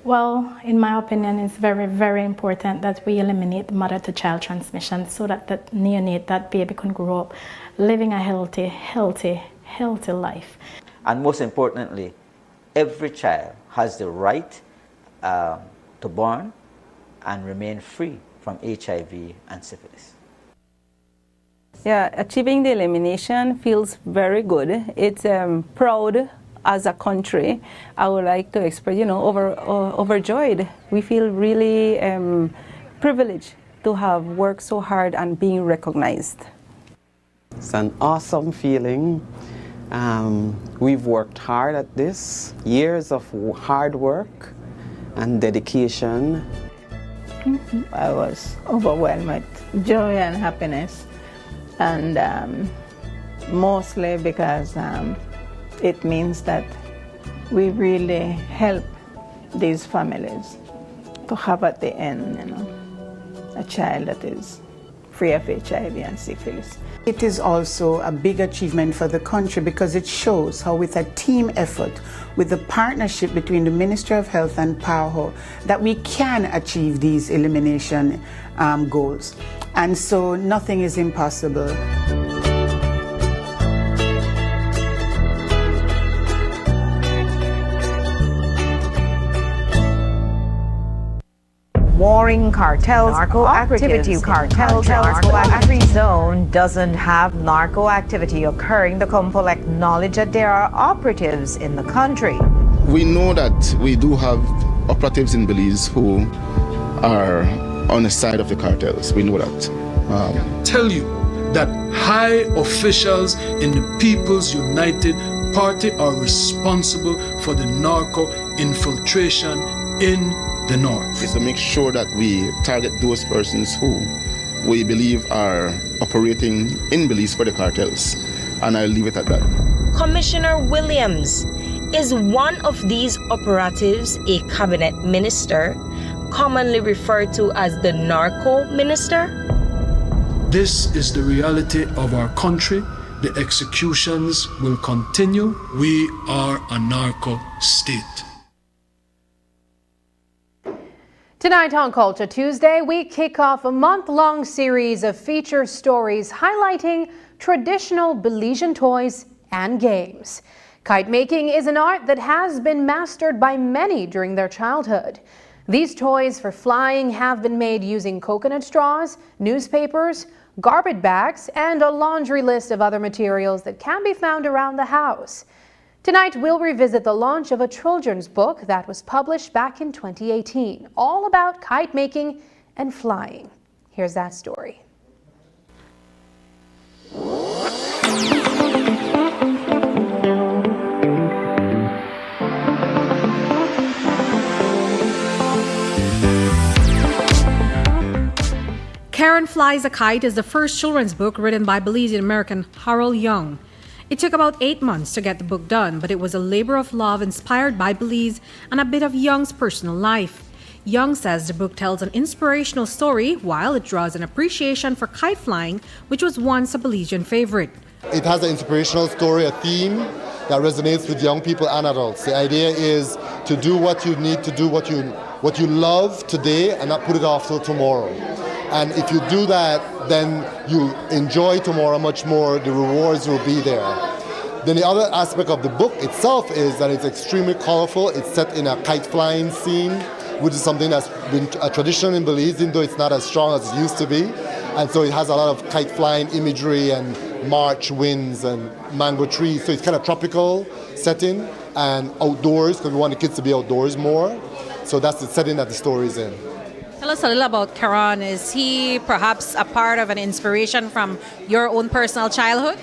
Well, in my opinion, it's very, very important that we eliminate mother-to-child transmission so that that neonate, that baby can grow up living a healthy life. And most importantly, every child has the right to born and remain free from HIV and syphilis. Yeah, achieving the elimination feels very good. It's proud as a country. I would like to express, overjoyed. We feel really privileged to have worked so hard and being recognized. It's an awesome feeling. We've worked hard at this, years of hard work and dedication. I was overwhelmed with joy and happiness, and mostly because it means that we really help these families to have at the end, a child that is free of HIV and syphilis. It is also a big achievement for the country because it shows how with a team effort, with the partnership between the Ministry of Health and PAHO, that we can achieve these elimination goals. And so nothing is impossible. Warring cartels, narco activity cartels, every zone doesn't have narco activity occurring. The Compo acknowledge that there are operatives in the country. We know that we do have operatives in Belize who are on the side of the cartels. We know that. Tell you that high officials in the People's United Party are responsible for the narco infiltration in the north. Is to make sure that we target those persons who we believe are operating in Belize for the cartels. And I'll leave it at that. Commissioner Williams, is one of these operatives a cabinet minister, commonly referred to as the narco minister? This is the reality of our country. The executions will continue. We are a narco state. Tonight on Culture Tuesday, we kick off a month-long series of feature stories highlighting traditional Belizean toys and games. Kite making is an art that has been mastered by many during their childhood. These toys for flying have been made using coconut straws, newspapers, garbage bags, and a laundry list of other materials that can be found around the house. Tonight, we'll revisit the launch of a children's book that was published back in 2018, all about kite making and flying. Here's that story. Karen Flies a Kite is the first children's book written by Belizean American Harold Young. It took about 8 months to get the book done, but it was a labor of love inspired by Belize and a bit of Young's personal life. Young says the book tells an inspirational story while it draws an appreciation for kite flying, which was once a Belizean favorite. It has an inspirational story, a theme that resonates with young people and adults. The idea is to do what you need to do, what you love today and not put it off till tomorrow. And if you do that, then you'll enjoy tomorrow much more. The rewards will be there. Then the other aspect of the book itself is that it's extremely colorful. It's set in a kite flying scene, which is something that's been a tradition in Belize, even though it's not as strong as it used to be. And so it has a lot of kite flying imagery and March winds and mango trees. So it's kind of tropical setting and outdoors, because we want the kids to be outdoors more. So that's the setting that the story is in. Tell us a little about Karan. Is he perhaps a part of an inspiration from your own personal childhood?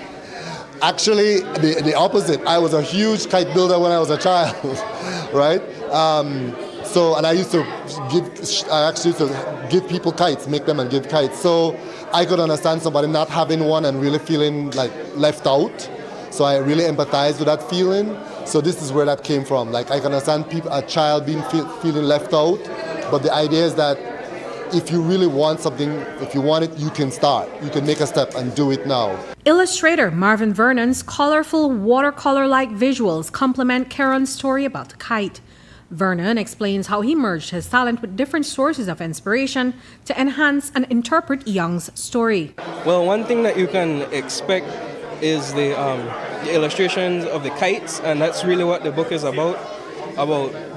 Actually, the opposite. I was a huge kite builder when I was a child, right? And I actually used to give people kites, make them and give kites. So I could understand somebody not having one and really feeling like left out. So I really empathize with that feeling. So this is where that came from. Like I can understand a child being feeling left out, but the idea is that if you really want something, if you want it, you can start. You can make a step and do it now. Illustrator Marvin Vernon's colorful watercolor-like visuals complement Karan's story about the kite. Vernon explains how he merged his talent with different sources of inspiration to enhance and interpret Young's story. Well, one thing that you can expect is the illustrations of the kites, and that's really what the book is about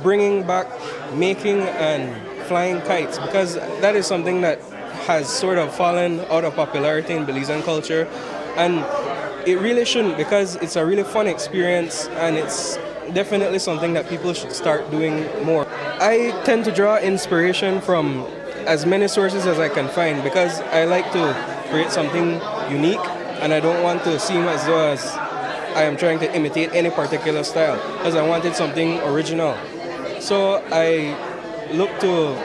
bringing back making and flying kites, because that is something that has sort of fallen out of popularity in Belizean culture, and it really shouldn't, because it's a really fun experience and it's definitely something that people should start doing more. I tend to draw inspiration from as many sources as I can find, because I like to create something unique and I don't want to seem as though as I am trying to imitate any particular style, because I wanted something original. So I look to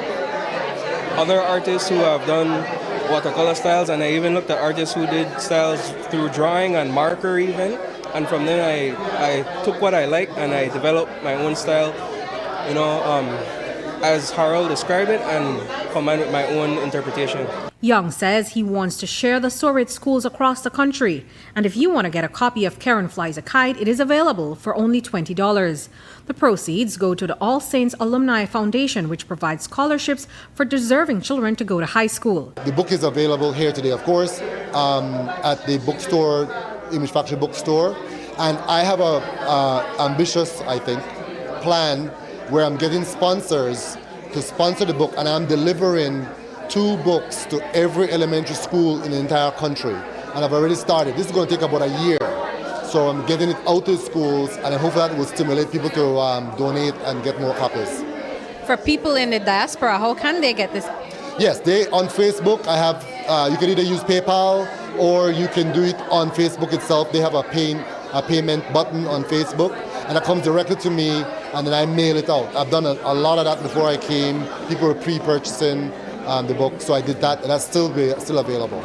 other artists who have done watercolor styles, and I even looked at artists who did styles through drawing and marker even. And from then I took what I liked and I developed my own style, as Harold described it, and combined with my own interpretation. Young says he wants to share the story at schools across the country, and if you want to get a copy of Karan Flies a Kite, it is available for only $20. The proceeds go to the All Saints Alumni Foundation, which provides scholarships for deserving children to go to high school. The book is available here today, of course, at the bookstore, Image Factory Bookstore, and I have a ambitious, I think, plan where I'm getting sponsors to sponsor the book, and I'm delivering 2 books to every elementary school in the entire country, and I've already started. This is going to take about a year, so I'm getting it out to schools, and I hope that will stimulate people to donate and get more copies. For people in the diaspora, how can they get this? Yes, they on Facebook. I have. You can either use PayPal or you can do it on Facebook itself. They have a payment button on Facebook, and it comes directly to me, and then I mail it out. I've done a lot of that before I came. People were pre-purchasing the book, so I did that, and that's still available.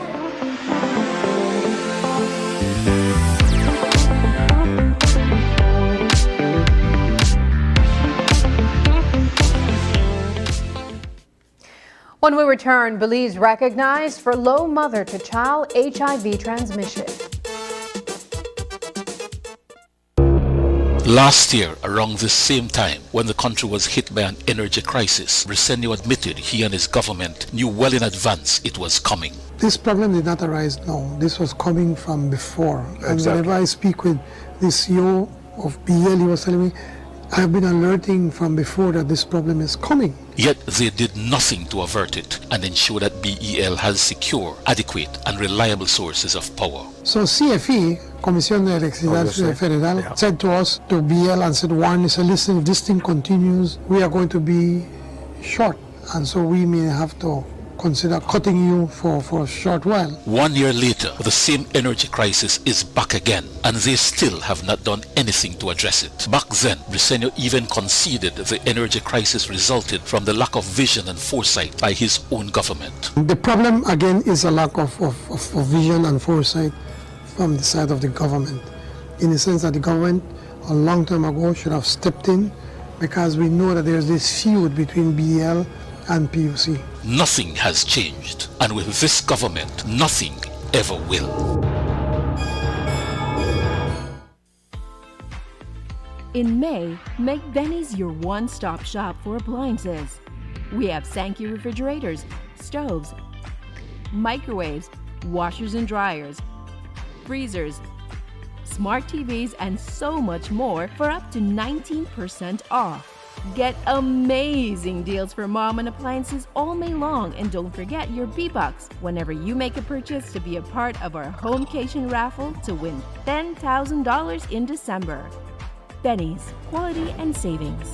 When we return, Belize recognized for low mother-to-child HIV transmission. Last year, around this same time, when the country was hit by an energy crisis, Briceño admitted he and his government knew well in advance it was coming. This problem did not arise now. This was coming from before. And whenever I speak with the CEO of BEL, he was telling me, I have been alerting from before that this problem is coming. Yet they did nothing to avert it and ensure that BEL has secure, adequate and reliable sources of power. So CFE, Comisión de Electricidad Federal, said to us, to BEL, and said, warn, said, listen, if this thing continues, we are going to be short. And so we may have to consider cutting you for a short while. 1 year later, the same energy crisis is back again, and they still have not done anything to address it. Back then, Briceño even conceded the energy crisis resulted from the lack of vision and foresight by his own government. The problem, again, is a lack of vision and foresight from the side of the government, in the sense that the government, a long time ago, should have stepped in, because we know that there's this feud between BEL and PUC. Nothing has changed, and with this government, nothing ever will. In May, make Benny's your one-stop shop for appliances. We have Sankey refrigerators, stoves, microwaves, washers and dryers, freezers, smart TVs, and so much more for up to 19% off. Get amazing deals for mom and appliances all May long, and don't forget your B-Bucks whenever you make a purchase to be a part of our Homecation raffle to win $10,000 in December. Benny's, quality and savings.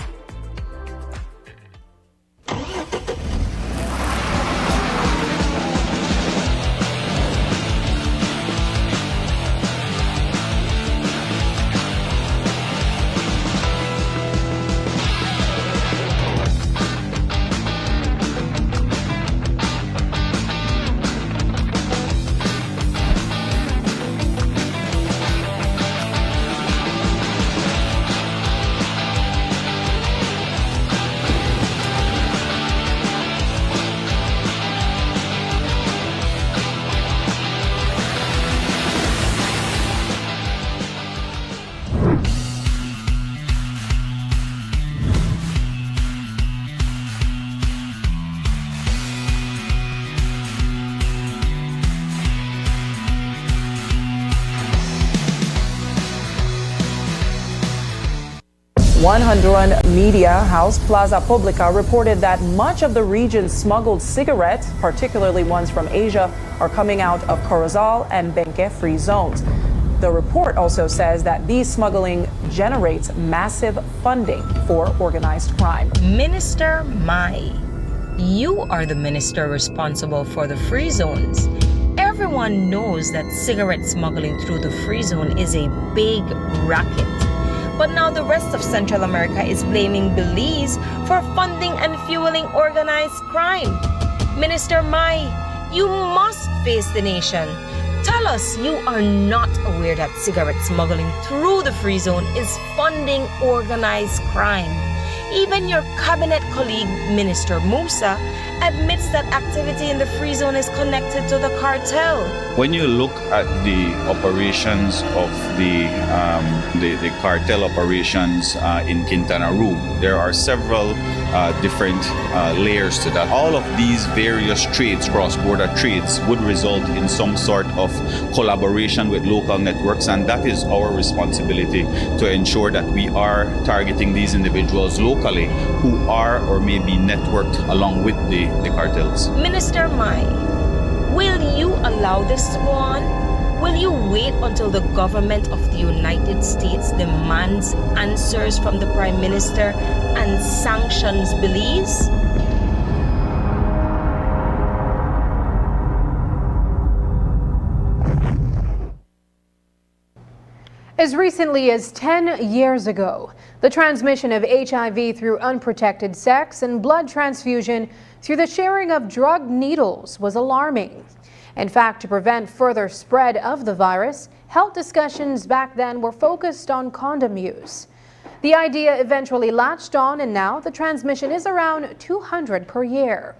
One Honduran media house, Plaza Publica, reported that much of the region's smuggled cigarettes, particularly ones from Asia, are coming out of Corozal and Benque-free zones. The report also says that these smuggling generates massive funding for organized crime. Minister Mai, you are the minister responsible for the free zones. Everyone knows that cigarette smuggling through the free zone is a big racket. But now the rest of Central America is blaming Belize for funding and fueling organized crime. Minister Mai, you must face the nation. Tell us you are not aware that cigarette smuggling through the free zone is funding organized crime. Even your cabinet colleague, Minister Musa, admits that activity in the free zone is connected to the cartel. When you look at the operations of the cartel operations in Quintana Roo, there are several different layers to that. All of these various trades, cross-border trades, would result in some sort of collaboration with local networks, and that is our responsibility to ensure that we are targeting these individuals locally who are or may be networked along with the cartels. Minister Mai, will you allow this to go on? Will you wait until the government of the United States demands answers from the Prime Minister and sanctions Belize? As recently as 10 years ago, the transmission of HIV through unprotected sex and blood transfusion through the sharing of drug needles was alarming. In fact, to prevent further spread of the virus, health discussions back then were focused on condom use. The idea eventually latched on, and now the transmission is around 200 per year.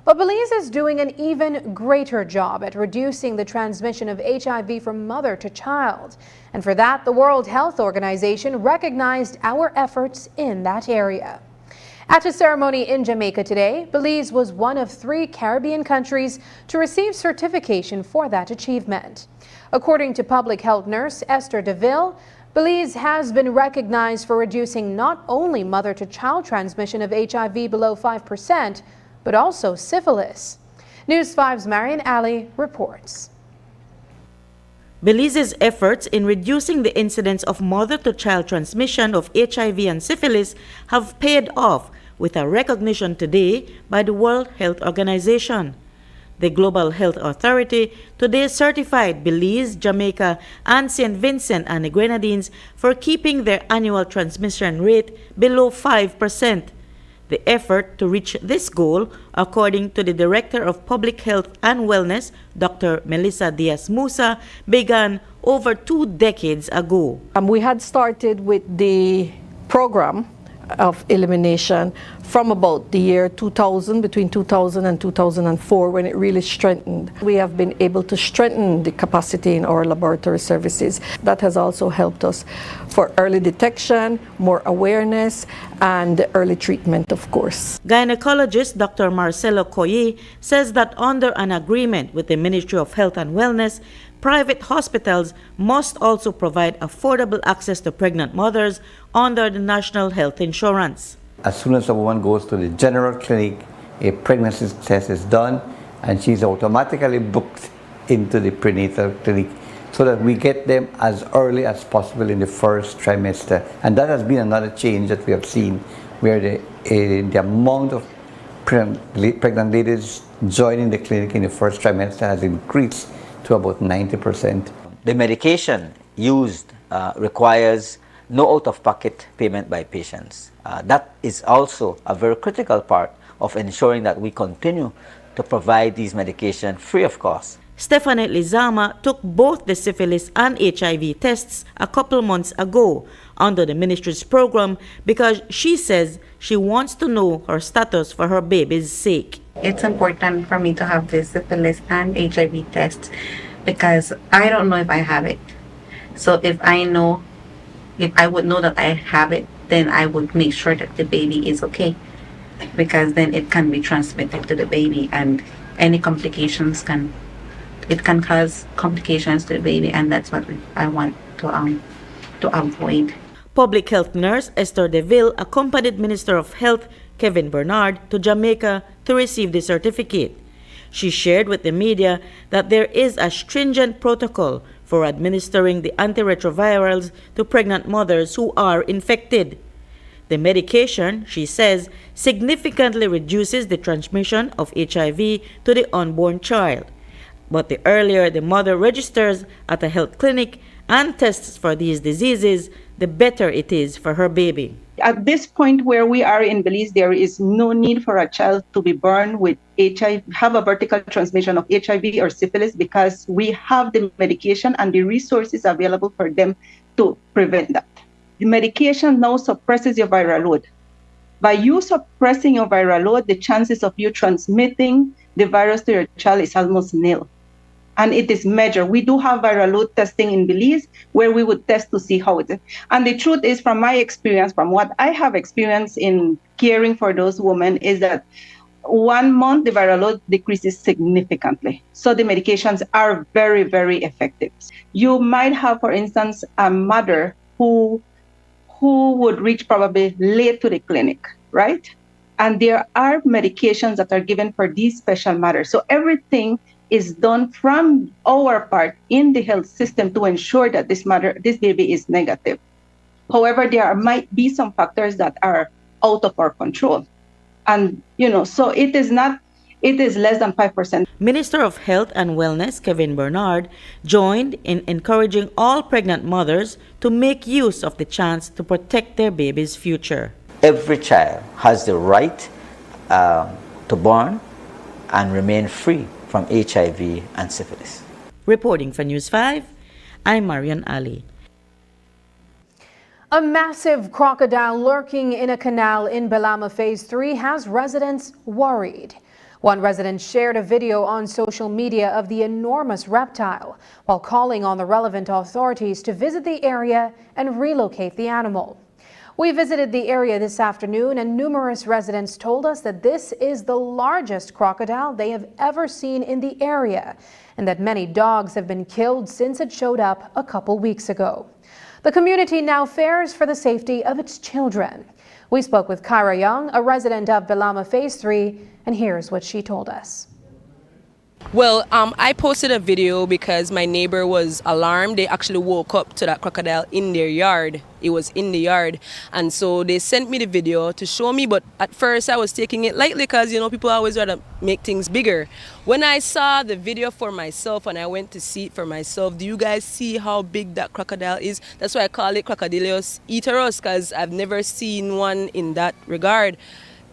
But Belize is doing an even greater job at reducing the transmission of HIV from mother to child. And for that, the World Health Organization recognized our efforts in that area. At a ceremony in Jamaica today, Belize was one of 3 Caribbean countries to receive certification for that achievement. According to public health nurse Esther DeVille, Belize has been recognized for reducing not only mother-to-child transmission of HIV below 5%, but also syphilis. News 5's Marian Ali reports. Belize's efforts in reducing the incidence of mother-to-child transmission of HIV and syphilis have paid off with a recognition today by the World Health Organization. The Global Health Authority today certified Belize, Jamaica, and St. Vincent and the Grenadines for keeping their annual transmission rate below 5%. The effort to reach this goal, according to the Director of Public Health and Wellness, Dr. Melissa Diaz-Musa, began over 2 decades ago. We had started with the program of elimination from about the year 2000, between 2000 and 2004, when it really strengthened. We have been able to strengthen the capacity in our laboratory services. That has also helped us for early detection, more awareness, and early treatment, of course. Gynecologist Dr. Marcelo Coye says that under an agreement with the Ministry of Health and Wellness, private hospitals must also provide affordable access to pregnant mothers under the National Health Insurance. As soon as a woman goes to the general clinic, a pregnancy test is done and she's automatically booked into the prenatal clinic so that we get them as early as possible in the first trimester. And that has been another change that we have seen, where the amount of pregnant ladies joining the clinic in the first trimester has increased to about 90%. The medication used requires no out-of-pocket payment by patients. That is also a very critical part of ensuring that we continue to provide these medications free of cost. Stephanie Lizama took both the syphilis and HIV tests a couple months ago under the ministry's program because she says she wants to know her status for her baby's sake. It's important for me to have the syphilis and HIV tests because I don't know if I have it. So if I would know that I have it, then I would make sure that the baby is okay, because then it can be transmitted to the baby and any complications can cause complications to the baby, and that's what I want to avoid. Public health nurse Esther DeVille accompanied Minister of Health Kevin Bernard to Jamaica to receive the certificate. She shared with the media that there is a stringent protocol for administering the antiretrovirals to pregnant mothers who are infected. The medication, she says, significantly reduces the transmission of HIV to the unborn child. But the earlier the mother registers at a health clinic and tests for these diseases, the better it is for her baby. At this point where we are in Belize, there is no need for a child to be born with HIV, have a vertical transmission of HIV or syphilis, because we have the medication and the resources available for them to prevent that. The medication now suppresses your viral load. By you suppressing your viral load, the chances of you transmitting the virus to your child is almost nil. And it is measured. We do have viral load testing in Belize where we would test to see how it is. And the truth is, from my experience, from what I have experienced in caring for those women, is that 1 month the viral load decreases significantly. So the medications are very, very effective. You might have, for instance, a mother who would reach probably late to the clinic, right? And there are medications that are given for these special mothers. So everything is done from our part in the health system to ensure that this baby is negative. However, there might be some factors that are out of our control. And, so it is less than 5%. Minister of Health and Wellness, Kevin Bernard, joined in encouraging all pregnant mothers to make use of the chance to protect their baby's future. Every child has the right to born and remain free from HIV and syphilis. Reporting for News 5, I'm Marian Ali. A massive crocodile lurking in a canal in Belama Phase 3 has residents worried. One resident shared a video on social media of the enormous reptile while calling on the relevant authorities to visit the area and relocate the animal. We visited the area this afternoon, and numerous residents told us that this is the largest crocodile they have ever seen in the area, and that many dogs have been killed since it showed up a couple weeks ago. The community now fears for the safety of its children. We spoke with Kyra Young, a resident of Belama Phase 3, and here's what she told us. Well, I posted a video because my neighbor was alarmed. They actually woke up to that crocodile in their yard. It was in the yard. And so they sent me the video to show me. But at first I was taking it lightly because, people always rather make things bigger. When I saw the video for myself and I went to see it for myself, do you guys see how big that crocodile is? That's why I call it Crocodilius iterus, because I've never seen one in that regard.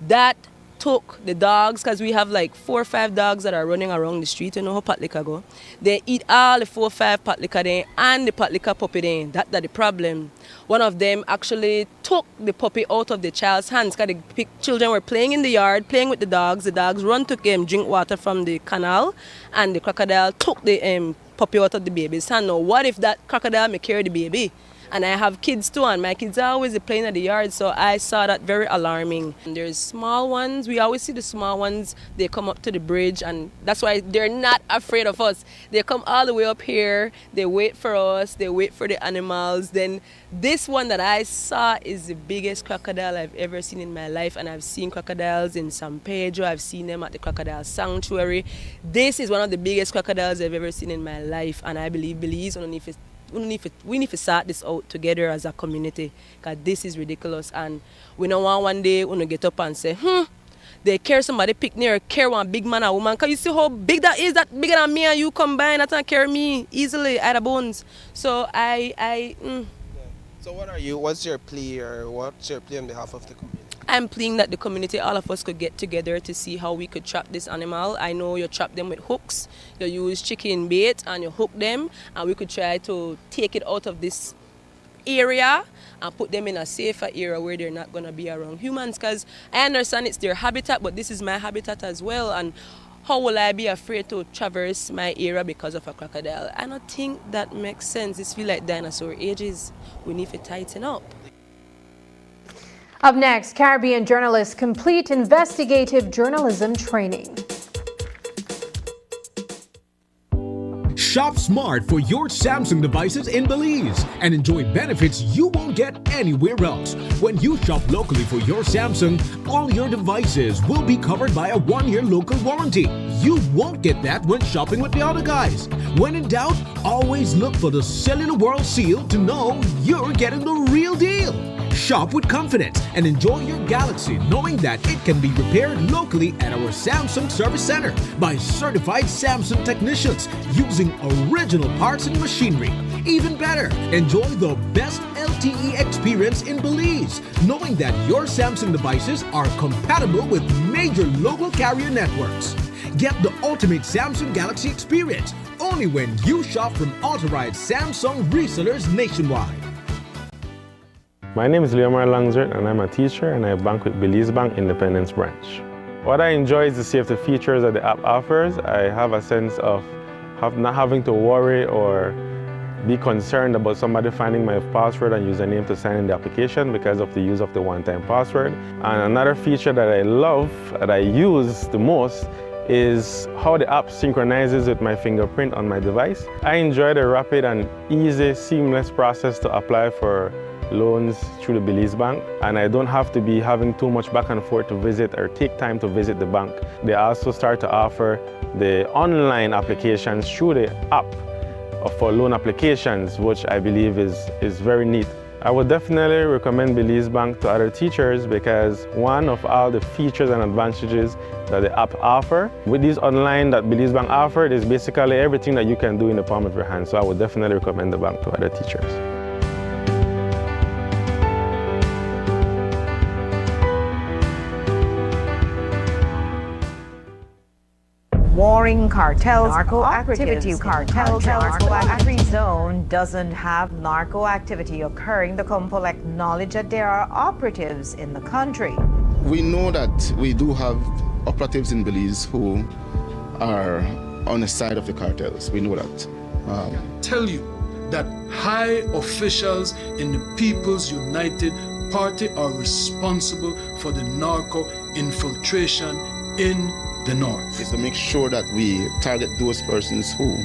That took the dogs, because we have like 4 or 5 dogs that are running around the street. You know how pot liquor go. They eat all the 4 or 5 pot liquor there and the pot liquor puppy there. That's the problem. One of them actually took the puppy out of the child's hands because the children were playing in the yard, playing with the dogs. The dogs run to drink water from the canal, and the crocodile took the puppy out of the baby's hand. Now, what if that crocodile may carry the baby? And I have kids too, and my kids are always playing at the yard, so I saw that very alarming. And there's small ones. We always see the small ones. They come up to the bridge, and that's why they're not afraid of us. They come all the way up here. They wait for us. They wait for the animals. Then this one that I saw is the biggest crocodile I've ever seen in my life, and I've seen crocodiles in San Pedro. I've seen them at the Crocodile Sanctuary. This is one of the biggest crocodiles I've ever seen in my life, and I believe Belize we need to sort this out together as a community, because this is ridiculous. And we don't want one day when we get up and say, they carry somebody picnic or carry one big man or woman. Because you see how big that is, that bigger than me, and you combine that and carry me easily out of bones. So So what's your plea, or what's your plea on behalf of the community? I'm pleading that the community, all of us, could get together to see how we could trap this animal. I know you trap them with hooks, you use chicken bait and you hook them, and we could try to take it out of this area and put them in a safer area where they're not going to be around humans. Because I understand it's their habitat, but this is my habitat as well. And how will I be afraid to traverse my area because of a crocodile? I don't think that makes sense. It feels like dinosaur ages. We need to tighten up. Up next, Caribbean journalists complete investigative journalism training. Shop smart for your Samsung devices in Belize and enjoy benefits you won't get anywhere else. When you shop locally for your Samsung, all your devices will be covered by a 1-year local warranty. You won't get that when shopping with the other guys. When in doubt, always look for the Cellular World seal to know you're getting the real deal. Shop with confidence and enjoy your Galaxy knowing that it can be repaired locally at our Samsung Service Center by certified Samsung technicians using original parts and machinery. Even better, enjoy the best LTE experience in Belize, knowing that your Samsung devices are compatible with major local carrier networks. Get the ultimate Samsung Galaxy experience only when you shop from authorized Samsung resellers nationwide. My name is Leomar Langzert, and I'm a teacher, and I bank with Belize Bank Independence Branch. What I enjoy is the safety features that the app offers. I have a sense of not having to worry or be concerned about somebody finding my password and username to sign in the application because of the use of the one-time password. And another feature that I love, that I use the most, is how the app synchronizes with my fingerprint on my device. I enjoy the rapid and easy, seamless process to apply for loans through the Belize Bank, and I don't have to be having too much back and forth to visit or take time to visit the bank. They also start to offer the online applications through the app for loan applications, which I believe is very neat. I would definitely recommend Belize Bank to other teachers because one of all the features and advantages that the app offer, with these online that Belize Bank offered, is basically everything that you can do in the palm of your hand. So I would definitely recommend the bank to other teachers. Warring cartels, narco activity cartels, narco-free zone doesn't have narco activity occurring. The Compo acknowledge that there are operatives in the country. We know that we do have operatives in Belize who are on the side of the cartels. We know that. Tell you that high officials in the People's United Party are responsible for the narco infiltration in the north. Is to make sure that we target those persons who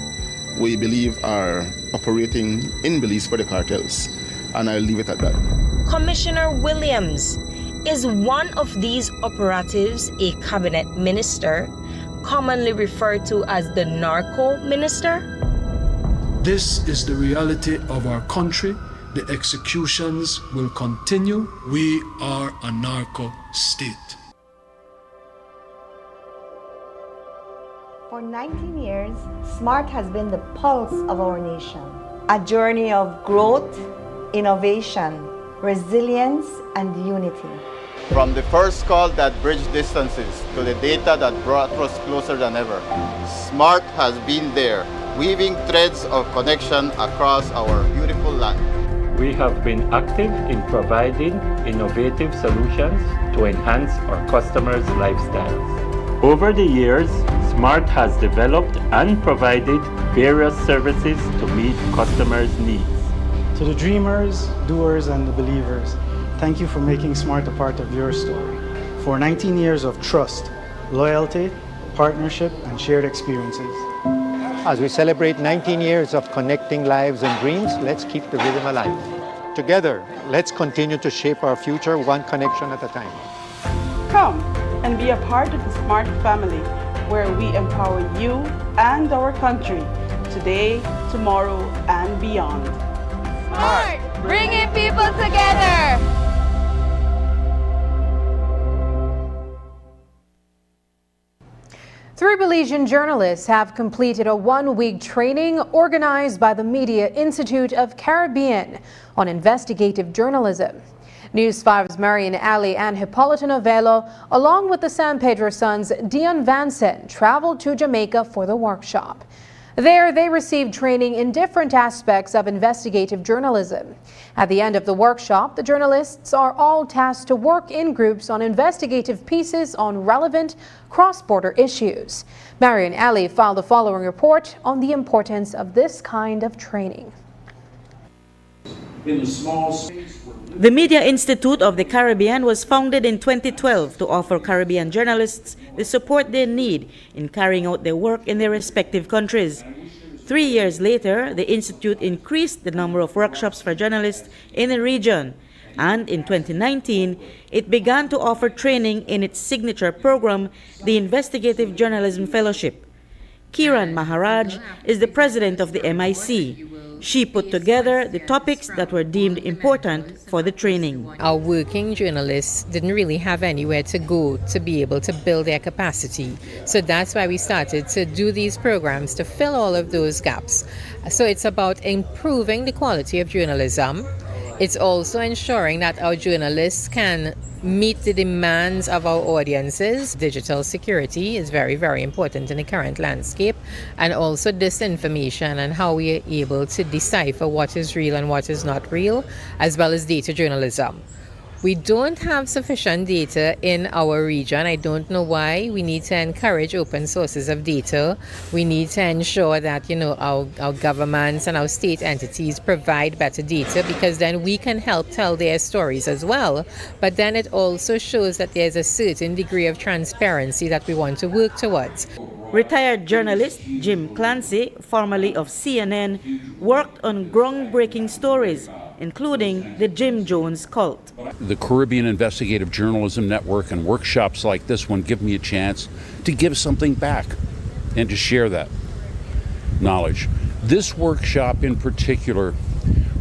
we believe are operating in Belize for the cartels. And I'll leave it at that. Commissioner Williams, is one of these operatives a cabinet minister, commonly referred to as the narco minister? This is the reality of our country. The executions will continue. We are a narco state. For 19 years, SMART has been the pulse of our nation. A journey of growth, innovation, resilience, and unity. From the first call that bridged distances to the data that brought us closer than ever, SMART has been there, weaving threads of connection across our beautiful land. We have been active in providing innovative solutions to enhance our customers' lifestyles. Over the years, SMART has developed and provided various services to meet customers' needs. To the dreamers, doers, and the believers, thank you for making SMART a part of your story. For 19 years of trust, loyalty, partnership, and shared experiences. As we celebrate 19 years of connecting lives and dreams, let's keep the rhythm alive. Together, let's continue to shape our future one connection at a time. Come and be a part of the SMART family, where we empower you and our country today, tomorrow, and beyond. SMART, bringing people together. Three Belizean journalists have completed a one-week training organized by the Media Institute of Caribbean on investigative journalism. News 5's Marian Ali and Hippolyta Novello, along with the San Pedro Sun's Dion Vansen, traveled to Jamaica for the workshop. There, they received training in different aspects of investigative journalism. At the end of the workshop, the journalists are all tasked to work in groups on investigative pieces on relevant cross-border issues. Marian Ali filed the following report on the importance of this kind of training. The Media Institute of the Caribbean was founded in 2012 to offer Caribbean journalists the support they need in carrying out their work in their respective countries. 3 years later, the Institute increased the number of workshops for journalists in the region, and in 2019, it began to offer training in its signature program, the Investigative Journalism Fellowship. Kiran Maharaj is the president of the MIC. She put together the topics that were deemed important for the training. Our working journalists didn't really have anywhere to go to be able to build their capacity. So that's why we started to do these programs to fill all of those gaps. So it's about improving the quality of journalism. It's also ensuring that our journalists can meet the demands of our audiences. Digital security is very, very important in the current landscape, and also disinformation and how we are able to decipher what is real and what is not real, as well as data journalism. We don't have sufficient data in our region. I don't know why. We need to encourage open sources of data. We need to ensure that, our governments and our state entities provide better data, because then we can help tell their stories as well. But then it also shows that there's a certain degree of transparency that we want to work towards. Retired journalist Jim Clancy, formerly of CNN, worked on groundbreaking stories, including the Jim Jones cult. The Caribbean Investigative Journalism Network and workshops like this one give me a chance to give something back and to share that knowledge. This workshop in particular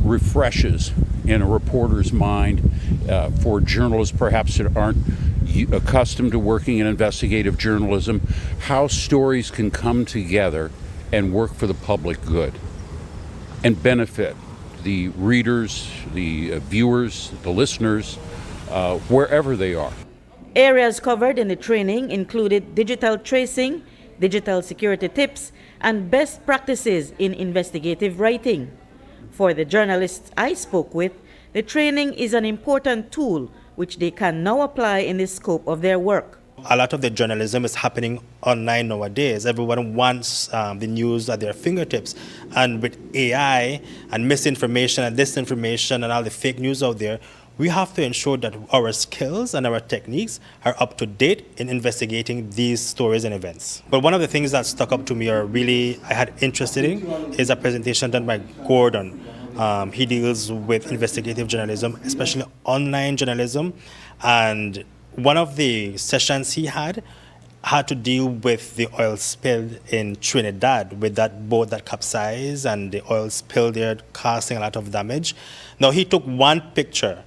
refreshes in a reporter's mind for journalists perhaps that aren't accustomed to working in investigative journalism, how stories can come together and work for the public good and benefit the readers, the viewers, the listeners, wherever they are. Areas covered in the training included digital tracing, digital security tips, and best practices in investigative writing. For the journalists I spoke with, the training is an important tool which they can now apply in the scope of their work. A lot of the journalism is happening online nowadays. Everyone wants the news at their fingertips. And with AI and misinformation and disinformation and all the fake news out there, we have to ensure that our skills and our techniques are up to date in investigating these stories and events. But one of the things that stuck up to me or really I had interested in is a presentation done by Gordon. He deals with investigative journalism, especially online journalism, and one of the sessions he had to deal with the oil spill in Trinidad, with that boat that capsized and the oil spill there causing a lot of damage. Now, he took one picture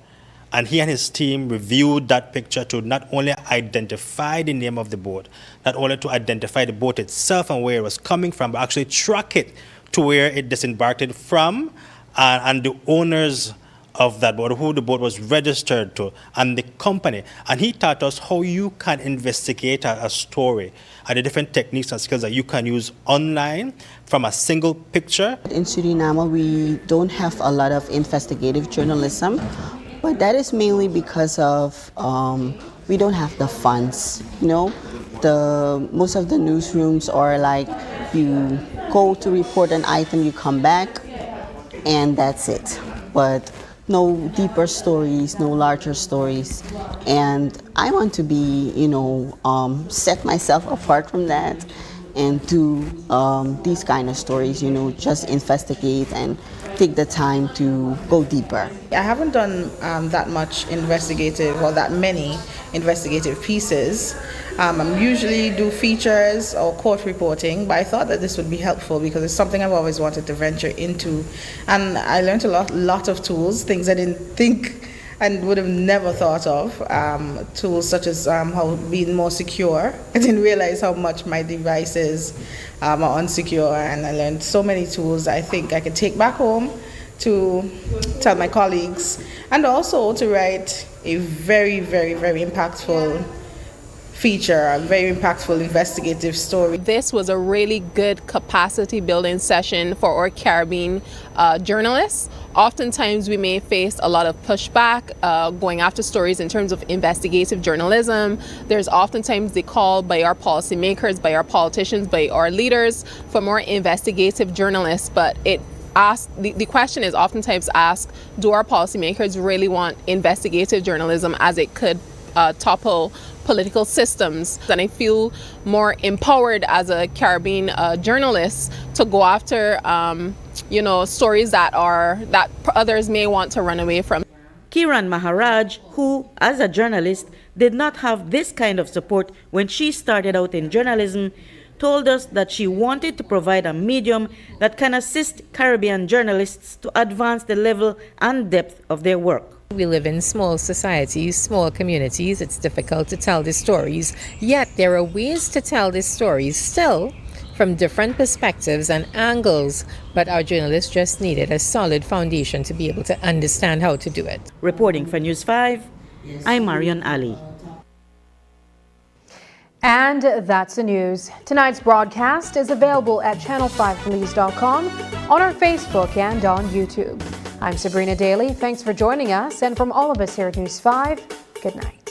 and he and his team reviewed that picture to not only identify the name of the boat, not only to identify the boat itself and where it was coming from, but actually track it to where it disembarked from and the owners of that boat, who the boat was registered to, and the company. And he taught us how you can investigate a story and the different techniques and skills that you can use online from a single picture. In Suriname, we don't have a lot of investigative journalism, but that is mainly because of we don't have the funds. You know, most of the newsrooms are like you go to report an item, you come back, and that's it. But no deeper stories, no larger stories. And I want to be, set myself apart from that and do these kind of stories, just investigate and take the time to go deeper. I haven't done that much investigative or that many investigative pieces. I usually do features or court reporting, but I thought that this would be helpful because it's something I've always wanted to venture into. And I learned a lot of tools, things I didn't think and would have never thought of. Tools such as how being more secure. I didn't realize how much my devices are unsecure, and I learned so many tools I think I could take back home to tell my colleagues, and also to write a very, very, very impactful feature, a very impactful investigative story. This was a really good capacity building session for our Caribbean journalists. Oftentimes we may face a lot of pushback going after stories in terms of investigative journalism. There's oftentimes the call by our policymakers, by our politicians, by our leaders for more investigative journalists, but the question is oftentimes asked, do our policymakers really want investigative journalism as it could topple political systems? And I feel more empowered as a Caribbean journalist to go after stories that others may want to run away from. Kiran Maharaj, who as a journalist did not have this kind of support when she started out in journalism, told us that she wanted to provide a medium that can assist Caribbean journalists to advance the level and depth of their work. We live in small societies, small communities. It's difficult to tell the stories, yet there are ways to tell these stories still from different perspectives and angles, but our journalists just needed a solid foundation to be able to understand how to do it. Reporting for News 5, I'm Marion Ali. And that's the news. Tonight's broadcast is available at channel5police.com, on our Facebook and on YouTube. I'm Sabrina Daly. Thanks for joining us. And from all of us here at News 5, good night.